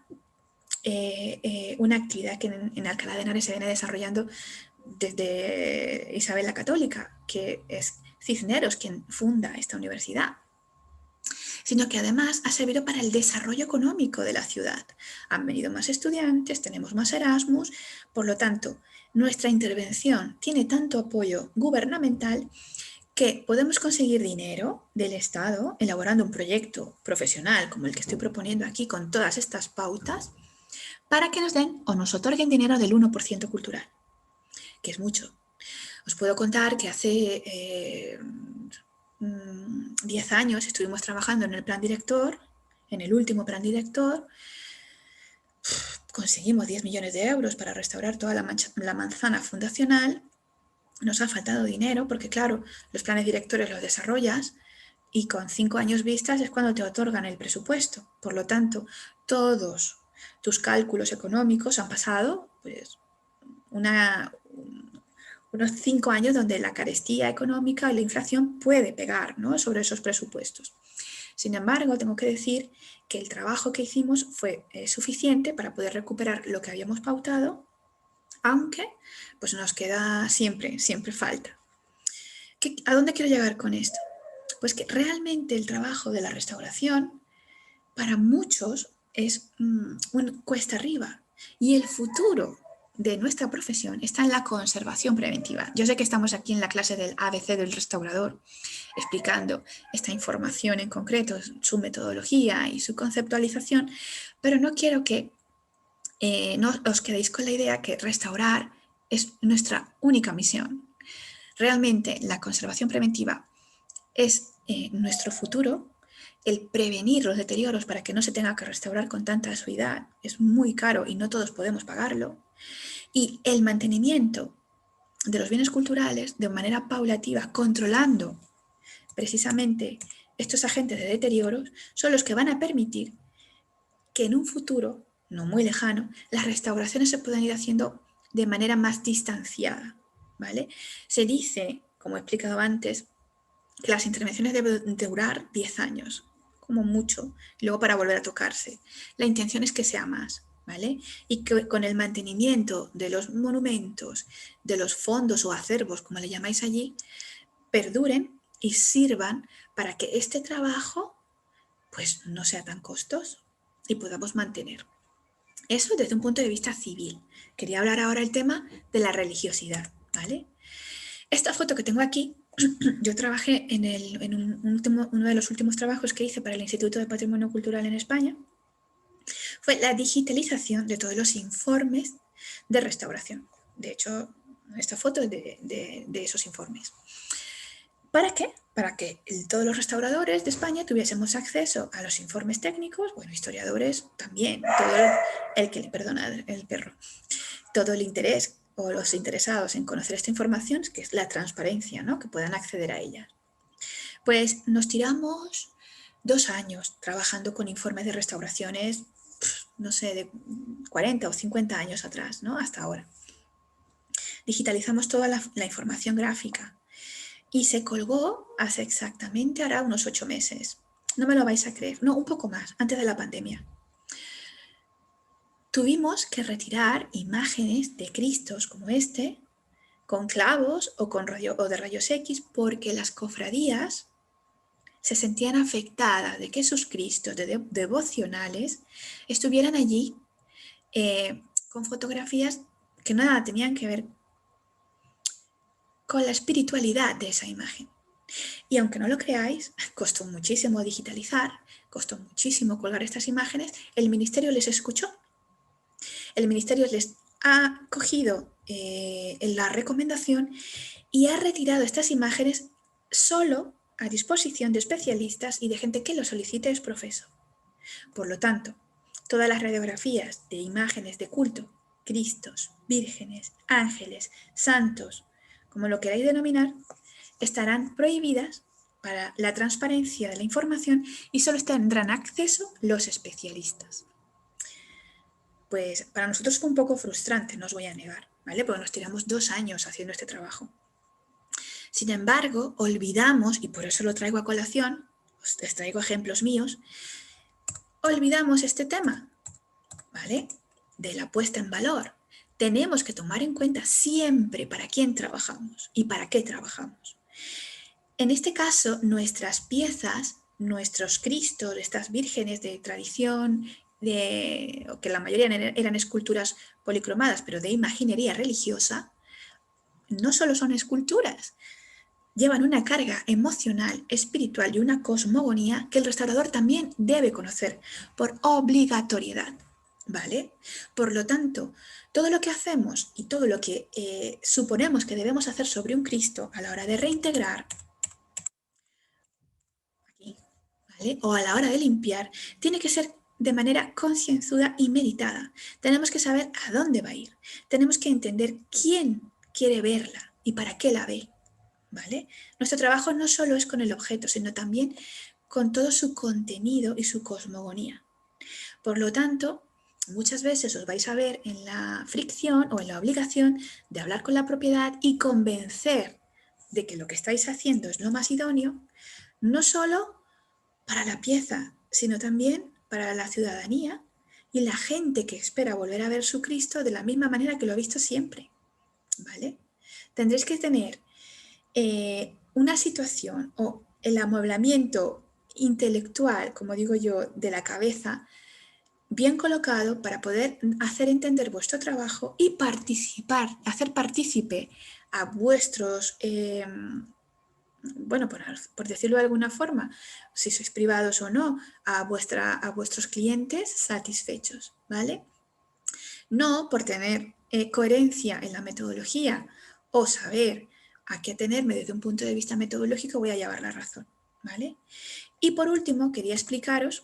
una actividad que en Alcalá de Henares se viene desarrollando desde Isabel la Católica, que es Cisneros quien funda esta universidad, sino que además ha servido para el desarrollo económico de la ciudad. Han venido más estudiantes, tenemos más Erasmus, por lo tanto, nuestra intervención tiene tanto apoyo gubernamental que podemos conseguir dinero del Estado elaborando un proyecto profesional como el que estoy proponiendo aquí con todas estas pautas para que nos den o nos otorguen dinero del 1% cultural, que es mucho. Os puedo contar que hace 10 años estuvimos trabajando en el plan director, en el último plan director, conseguimos 10 millones de euros para restaurar toda la manzana fundacional. Nos ha faltado dinero porque, claro, los planes directores los desarrollas y con 5 años vistas es cuando te otorgan el presupuesto. Por lo tanto, todos tus cálculos económicos han pasado pues, unos 5 años donde la carestía económica y la inflación puede pegar, ¿no?, sobre esos presupuestos. Sin embargo, tengo que decir que el trabajo que hicimos fue suficiente para poder recuperar lo que habíamos pautado, aunque pues nos queda siempre falta. ¿A dónde quiero llegar con esto? Pues que realmente el trabajo de la restauración para muchos es un cuesta arriba y el futuro de nuestra profesión está en la conservación preventiva. Yo sé que estamos aquí en la clase del ABC del restaurador explicando esta información en concreto, su metodología y su conceptualización, pero no quiero que no os quedéis con la idea que restaurar es nuestra única misión. Realmente la conservación preventiva es nuestro futuro. El prevenir los deterioros para que no se tenga que restaurar con tanta asiduidad es muy caro y no todos podemos pagarlo. Y el mantenimiento de los bienes culturales de manera paulativa, controlando precisamente estos agentes de deterioro, son los que van a permitir que en un futuro, no muy lejano, las restauraciones se puedan ir haciendo de manera más distanciada, ¿vale? Se dice, como he explicado antes, que las intervenciones deben durar 10 años, como mucho, y luego para volver a tocarse. La intención es que sea más, ¿vale? Y que con el mantenimiento de los monumentos, de los fondos o acervos, como le llamáis allí, perduren y sirvan para que este trabajo pues no sea tan costoso y podamos mantener. Eso desde un punto de vista civil. Quería hablar ahora del tema de la religiosidad, ¿vale? Esta foto que tengo aquí, yo trabajé en uno de los últimos trabajos que hice para el Instituto de Patrimonio Cultural en España, fue la digitalización de todos los informes de restauración. De hecho, esta foto es de esos informes. ¿Para qué? Para que todos los restauradores de España tuviésemos acceso a los informes técnicos, bueno, historiadores también, todo el interés o los interesados en conocer esta información, que es la transparencia, ¿no?, que puedan acceder a ella. Pues nos tiramos 2 años trabajando con informes de restauraciones, no sé, de 40 o 50 años atrás, ¿no?, hasta ahora. Digitalizamos toda la información gráfica y se colgó hace exactamente ahora unos 8 meses. No me lo vais a creer, no, un poco más, antes de la pandemia. Tuvimos que retirar imágenes de Cristos como este, con clavos o de rayos X, porque las cofradías se sentían afectadas de que sus Cristos devocionales estuvieran allí con fotografías que nada tenían que ver con la espiritualidad de esa imagen. Y aunque no lo creáis, costó muchísimo digitalizar, costó muchísimo colgar estas imágenes, el ministerio les escuchó. El ministerio les ha cogido la recomendación y ha retirado estas imágenes solo a disposición de especialistas y de gente que lo solicite ex profeso. Por lo tanto, todas las radiografías de imágenes de culto, cristos, vírgenes, ángeles, santos, como lo queráis denominar, estarán prohibidas para la transparencia de la información y solo tendrán acceso los especialistas. Pues para nosotros fue un poco frustrante, no os voy a negar, ¿vale? Porque nos tiramos 2 años haciendo este trabajo. Sin embargo, olvidamos, y por eso lo traigo a colación, os traigo ejemplos míos, olvidamos este tema, ¿vale? De la puesta en valor. Tenemos que tomar en cuenta siempre para quién trabajamos y para qué trabajamos. En este caso, nuestras piezas, nuestros cristos, estas vírgenes de tradición, que la mayoría eran esculturas policromadas, pero de imaginería religiosa, no solo son esculturas, llevan una carga emocional, espiritual y una cosmogonía que el restaurador también debe conocer por obligatoriedad, ¿vale? Por lo tanto, todo lo que hacemos y todo lo que suponemos que debemos hacer sobre un Cristo a la hora de reintegrar, aquí, ¿vale? O a la hora de limpiar, tiene que ser de manera concienzuda y meditada. Tenemos que saber a dónde va a ir. Tenemos que entender quién quiere verla y para qué la ve. ¿Vale? Nuestro trabajo no solo es con el objeto, sino también con todo su contenido y su cosmogonía. Por lo tanto, muchas veces os vais a ver en la fricción o en la obligación de hablar con la propiedad y convencer de que lo que estáis haciendo es lo más idóneo, no solo para la pieza, sino también para la ciudadanía y la gente que espera volver a ver su Cristo de la misma manera que lo ha visto siempre. ¿Vale? Tendréis que tener una situación o el amueblamiento intelectual, como digo yo, de la cabeza, bien colocado para poder hacer entender vuestro trabajo y participar, hacer partícipe a vuestros, bueno, por decirlo de alguna forma, si sois privados o no, a vuestros clientes satisfechos, ¿vale? No por tener coherencia en la metodología o saber a qué atenerme desde un punto de vista metodológico voy a llevar la razón, ¿vale? Y por último, quería explicaros,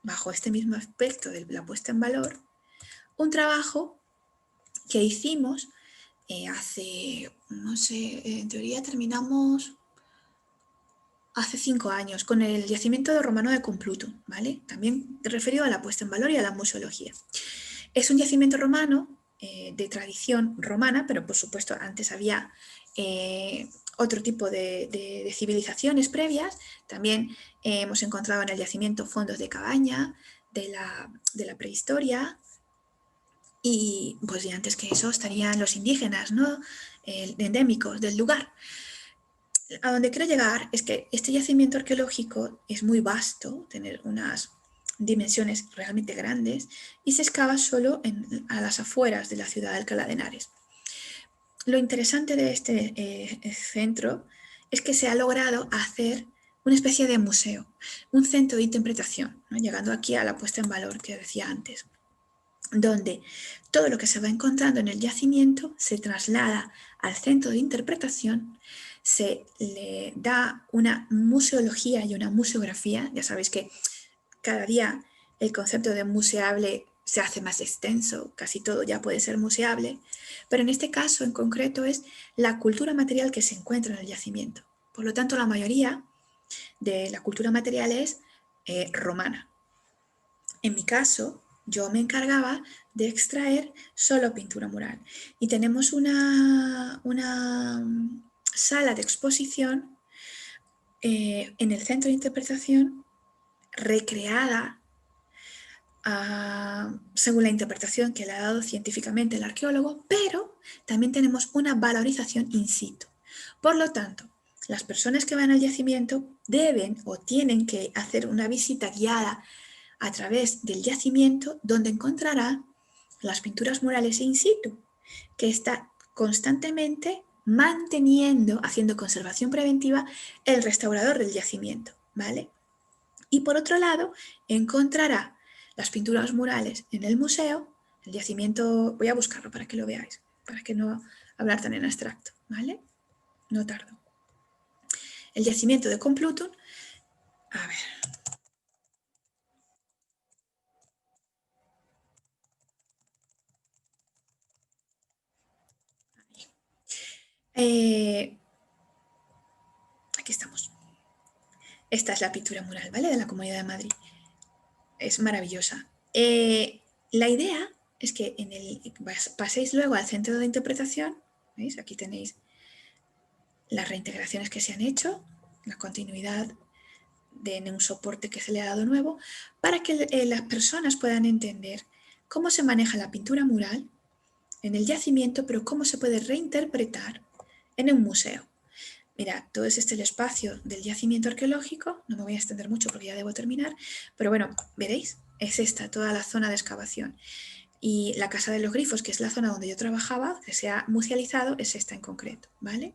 bajo este mismo aspecto de la puesta en valor, un trabajo que hicimos hace, no sé, en teoría terminamos hace 5 años con el yacimiento de romano de Compluto, ¿vale? También referido a la puesta en valor y a la museología. Es un yacimiento romano de tradición romana, pero por supuesto antes había otro tipo de civilizaciones previas. También hemos encontrado en el yacimiento fondos de cabaña de la prehistoria. Y pues ya antes que eso estarían los indígenas, ¿no? Endémicos del lugar. A donde quiero llegar es que este yacimiento arqueológico es muy vasto, tener unas dimensiones realmente grandes, y se excava solo a las afueras de la ciudad de Alcalá de Henares. Lo interesante de este centro es que se ha logrado hacer una especie de museo, un centro de interpretación, ¿no? Llegando aquí a la puesta en valor que decía antes, donde todo lo que se va encontrando en el yacimiento se traslada al centro de interpretación, se le da una museología y una museografía. Ya sabéis que cada día el concepto de museable se hace más extenso, casi todo ya puede ser museable, pero en este caso en concreto es la cultura material que se encuentra en el yacimiento. Por lo tanto, la mayoría de la cultura material es romana. En mi caso, yo me encargaba de extraer solo pintura mural. Y tenemos una sala de exposición en el centro de interpretación recreada según la interpretación que le ha dado científicamente el arqueólogo, pero también tenemos una valorización in situ. Por lo tanto, las personas que van al yacimiento deben o tienen que hacer una visita guiada a través del yacimiento, donde encontrará las pinturas murales in situ, que está constantemente manteniendo, haciendo conservación preventiva, el restaurador del yacimiento, ¿vale? Y por otro lado, encontrará las pinturas murales en el museo, el yacimiento, voy a buscarlo para que lo veáis, para que no hablar tan en abstracto, ¿vale? No tardo. El yacimiento de Complutum, a ver. Aquí estamos. Esta es la pintura mural, ¿vale? De la Comunidad de Madrid. Es maravillosa. La idea es que paséis luego al centro de interpretación, ¿veis? Aquí tenéis las reintegraciones que se han hecho, la continuidad de un soporte que se le ha dado nuevo, para que las personas puedan entender cómo se maneja la pintura mural en el yacimiento, pero cómo se puede reinterpretar en un museo. Mira, todo este es el espacio del yacimiento arqueológico, no me voy a extender mucho porque ya debo terminar, pero bueno, veréis, es esta, toda la zona de excavación. Y la Casa de los Grifos, que es la zona donde yo trabajaba, que se ha musealizado, es esta en concreto, ¿vale?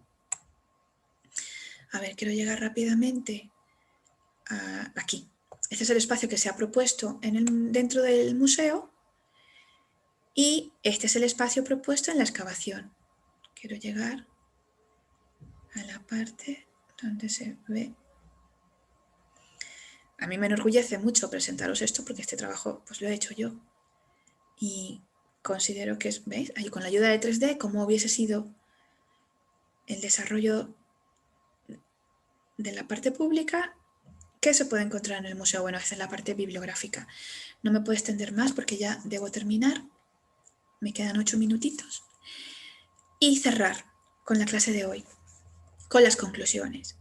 A ver, quiero llegar rápidamente a aquí. Este es el espacio que se ha propuesto dentro del museo y este es el espacio propuesto en la excavación. Quiero llegar a la parte donde se ve. A mí me enorgullece mucho presentaros esto porque este trabajo pues lo he hecho yo y considero que es, ¿veis? Ahí con la ayuda de 3D, cómo hubiese sido el desarrollo de la parte pública que se puede encontrar en el museo. Bueno, esta es la parte bibliográfica. No me puedo extender más porque ya debo terminar. Me quedan 8 minutitos. Y cerrar con la clase de hoy, con las conclusiones.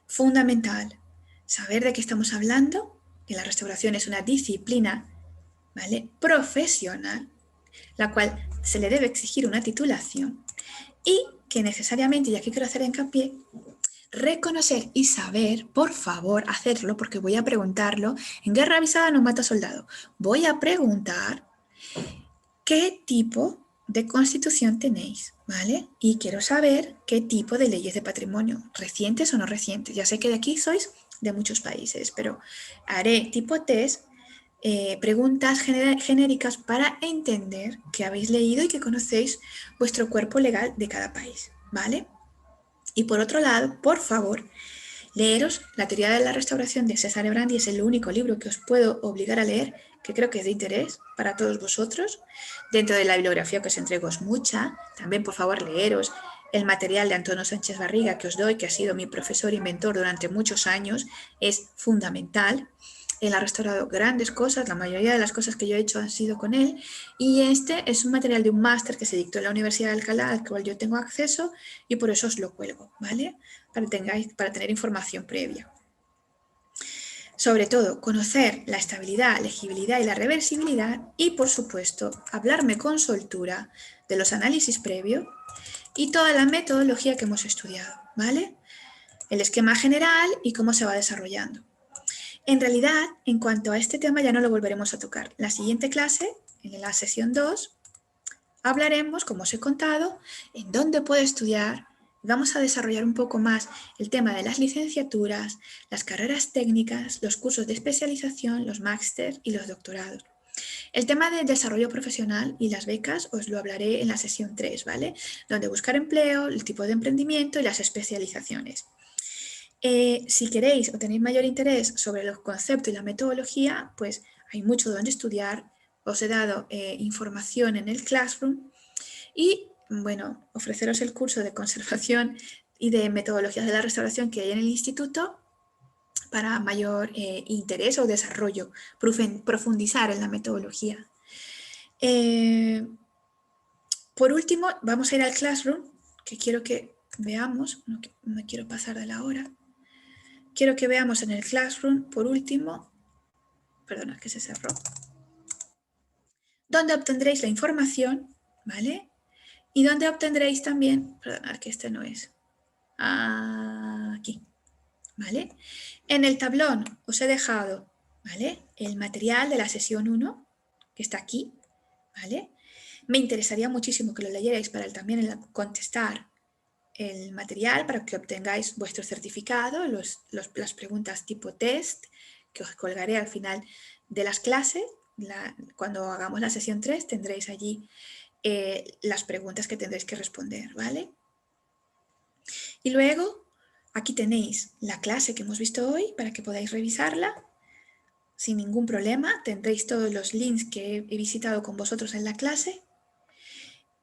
Fundamental saber de qué estamos hablando, que la restauración es una disciplina, ¿vale?, profesional, la cual se le debe exigir una titulación y que necesariamente, y aquí quiero hacer hincapié, reconocer y saber, por favor, hacerlo, porque voy a preguntarlo, en guerra avisada no mata soldado, voy a preguntar qué tipo de constitución tenéis, ¿vale? Y quiero saber qué tipo de leyes de patrimonio, recientes o no recientes. Ya sé que de aquí sois de muchos países, pero haré tipo test, preguntas genéricas para entender que habéis leído y que conocéis vuestro cuerpo legal de cada país, ¿vale? Y por otro lado, por favor, leeros La teoría de la restauración de Cesare Brandi, es el único libro que os puedo obligar a leer, que creo que es de interés para todos vosotros. Dentro de la bibliografía que os entrego es mucha. También, por favor, leeros el material de Antonio Sánchez Barriga que os doy, que ha sido mi profesor y mentor durante muchos años. Es fundamental. Él ha restaurado grandes cosas, la mayoría de las cosas que yo he hecho han sido con él, y este es un material de un máster que se dictó en la Universidad de Alcalá, al cual yo tengo acceso, y por eso os lo cuelgo, ¿vale? Para tener información previa. Sobre todo, conocer la estabilidad, legibilidad y la reversibilidad y, por supuesto, hablarme con soltura de los análisis previos y toda la metodología que hemos estudiado, ¿vale? El esquema general y cómo se va desarrollando. En realidad, en cuanto a este tema ya no lo volveremos a tocar. La siguiente clase, en la sesión 2, hablaremos, como os he contado, en dónde puedo estudiar. Vamos a desarrollar un poco más el tema de las licenciaturas, las carreras técnicas, los cursos de especialización, los máster y los doctorados. El tema del desarrollo profesional y las becas os lo hablaré en la sesión 3, ¿vale? Donde buscar empleo, el tipo de emprendimiento y las especializaciones. Si queréis o tenéis mayor interés sobre los conceptos y la metodología, pues hay mucho donde estudiar. Os he dado información en el Classroom y, bueno, ofreceros el curso de conservación y de metodologías de la restauración que hay en el instituto para mayor interés o desarrollo, profundizar en la metodología. Por último, vamos a ir al Classroom, que quiero que veamos, no me quiero pasar de la hora. Quiero que veamos en el Classroom, por último, perdona, que se cerró, donde obtendréis la información, ¿vale? Y donde obtendréis también, perdonad que este no es, aquí, ¿vale? En el tablón os he dejado, ¿vale?, el material de la sesión 1, que está aquí, ¿vale? Me interesaría muchísimo que lo leyerais para también contestar el material para que obtengáis vuestro certificado, las preguntas tipo test, que os colgaré al final de las clases. Cuando hagamos la sesión 3 tendréis allí las preguntas que tendréis que responder, ¿vale? Y luego, aquí tenéis la clase que hemos visto hoy para que podáis revisarla sin ningún problema. Tendréis todos los links que he visitado con vosotros en la clase.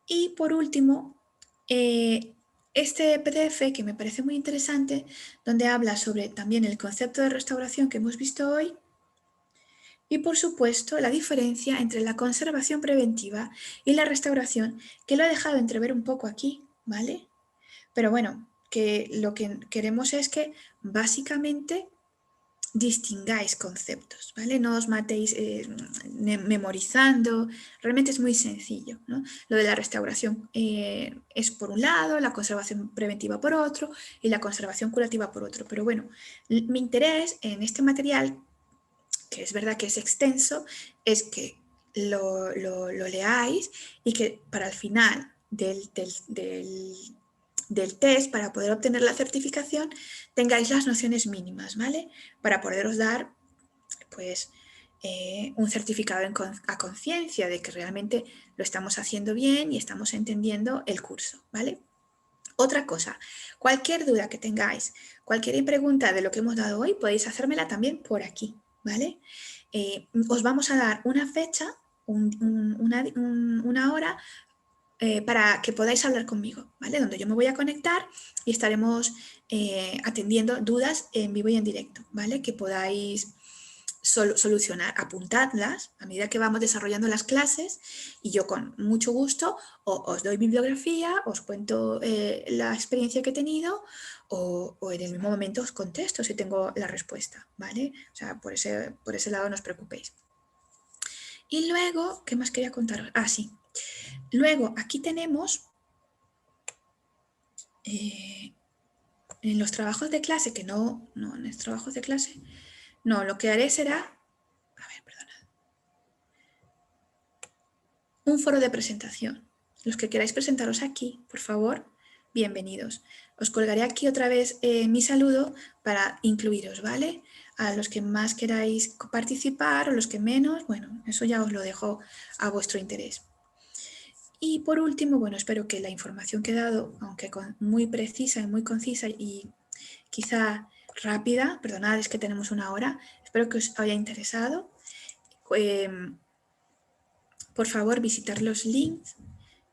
Y por último, este PDF que me parece muy interesante, donde habla sobre también el concepto de restauración que hemos visto hoy y, por supuesto, la diferencia entre la conservación preventiva y la restauración, que lo he dejado entrever un poco aquí, ¿vale? Pero bueno, que lo que queremos es que básicamente distingáis conceptos, ¿vale? No os matéis memorizando, realmente es muy sencillo, ¿no? Lo de la restauración es por un lado, la conservación preventiva por otro y la conservación curativa por otro. Pero bueno, mi interés en este material, que es verdad que es extenso, es que lo leáis y que para el final del test, para poder obtener la certificación, tengáis las nociones mínimas, ¿vale? Para poderos dar, pues, un certificado a conciencia de que realmente lo estamos haciendo bien y estamos entendiendo el curso, ¿vale? Otra cosa, cualquier duda que tengáis, cualquier pregunta de lo que hemos dado hoy, podéis hacérmela también por aquí, ¿vale? Os vamos a dar una fecha, una hora, para que podáis hablar conmigo, ¿vale? Donde yo me voy a conectar y estaremos atendiendo dudas en vivo y en directo, ¿vale? Que podáis solucionar, apuntadlas a medida que vamos desarrollando las clases y yo con mucho gusto os doy bibliografía, os cuento la experiencia que he tenido o en el mismo momento os contesto si tengo la respuesta, ¿vale? O sea, por ese lado no os preocupéis. Y luego, ¿qué más quería contaros? Ah, sí. Luego, aquí tenemos en los trabajos de clase, que no, en los trabajos de clase, no, lo que haré será, a ver, perdona, un foro de presentación. Los que queráis presentaros aquí, por favor, bienvenidos. Os colgaré aquí otra vez mi saludo para incluiros, ¿vale? A los que más queráis participar o los que menos, bueno, eso ya os lo dejo a vuestro interés. Y por último, bueno, espero que la información que he dado, aunque muy precisa y muy concisa y quizá rápida, perdonad, es que tenemos una hora, espero que os haya interesado. Por favor, visitar los links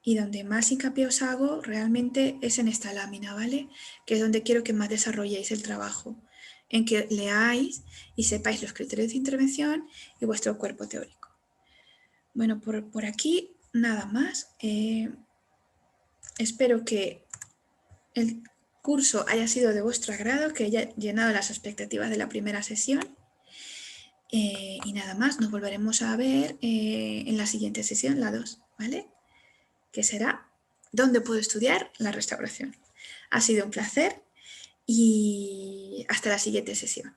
y donde más hincapié os hago realmente es en esta lámina, ¿vale? Que es donde quiero que más desarrolléis el trabajo, en que leáis y sepáis los criterios de intervención y vuestro cuerpo teórico. Bueno, por aquí nada más. Espero que el curso haya sido de vuestro agrado, que haya llenado las expectativas de la primera sesión. Y nada más, nos volveremos a ver en la siguiente sesión, la 2, ¿vale? Que será ¿dónde puedo estudiar la restauración? Ha sido un placer y hasta la siguiente sesión.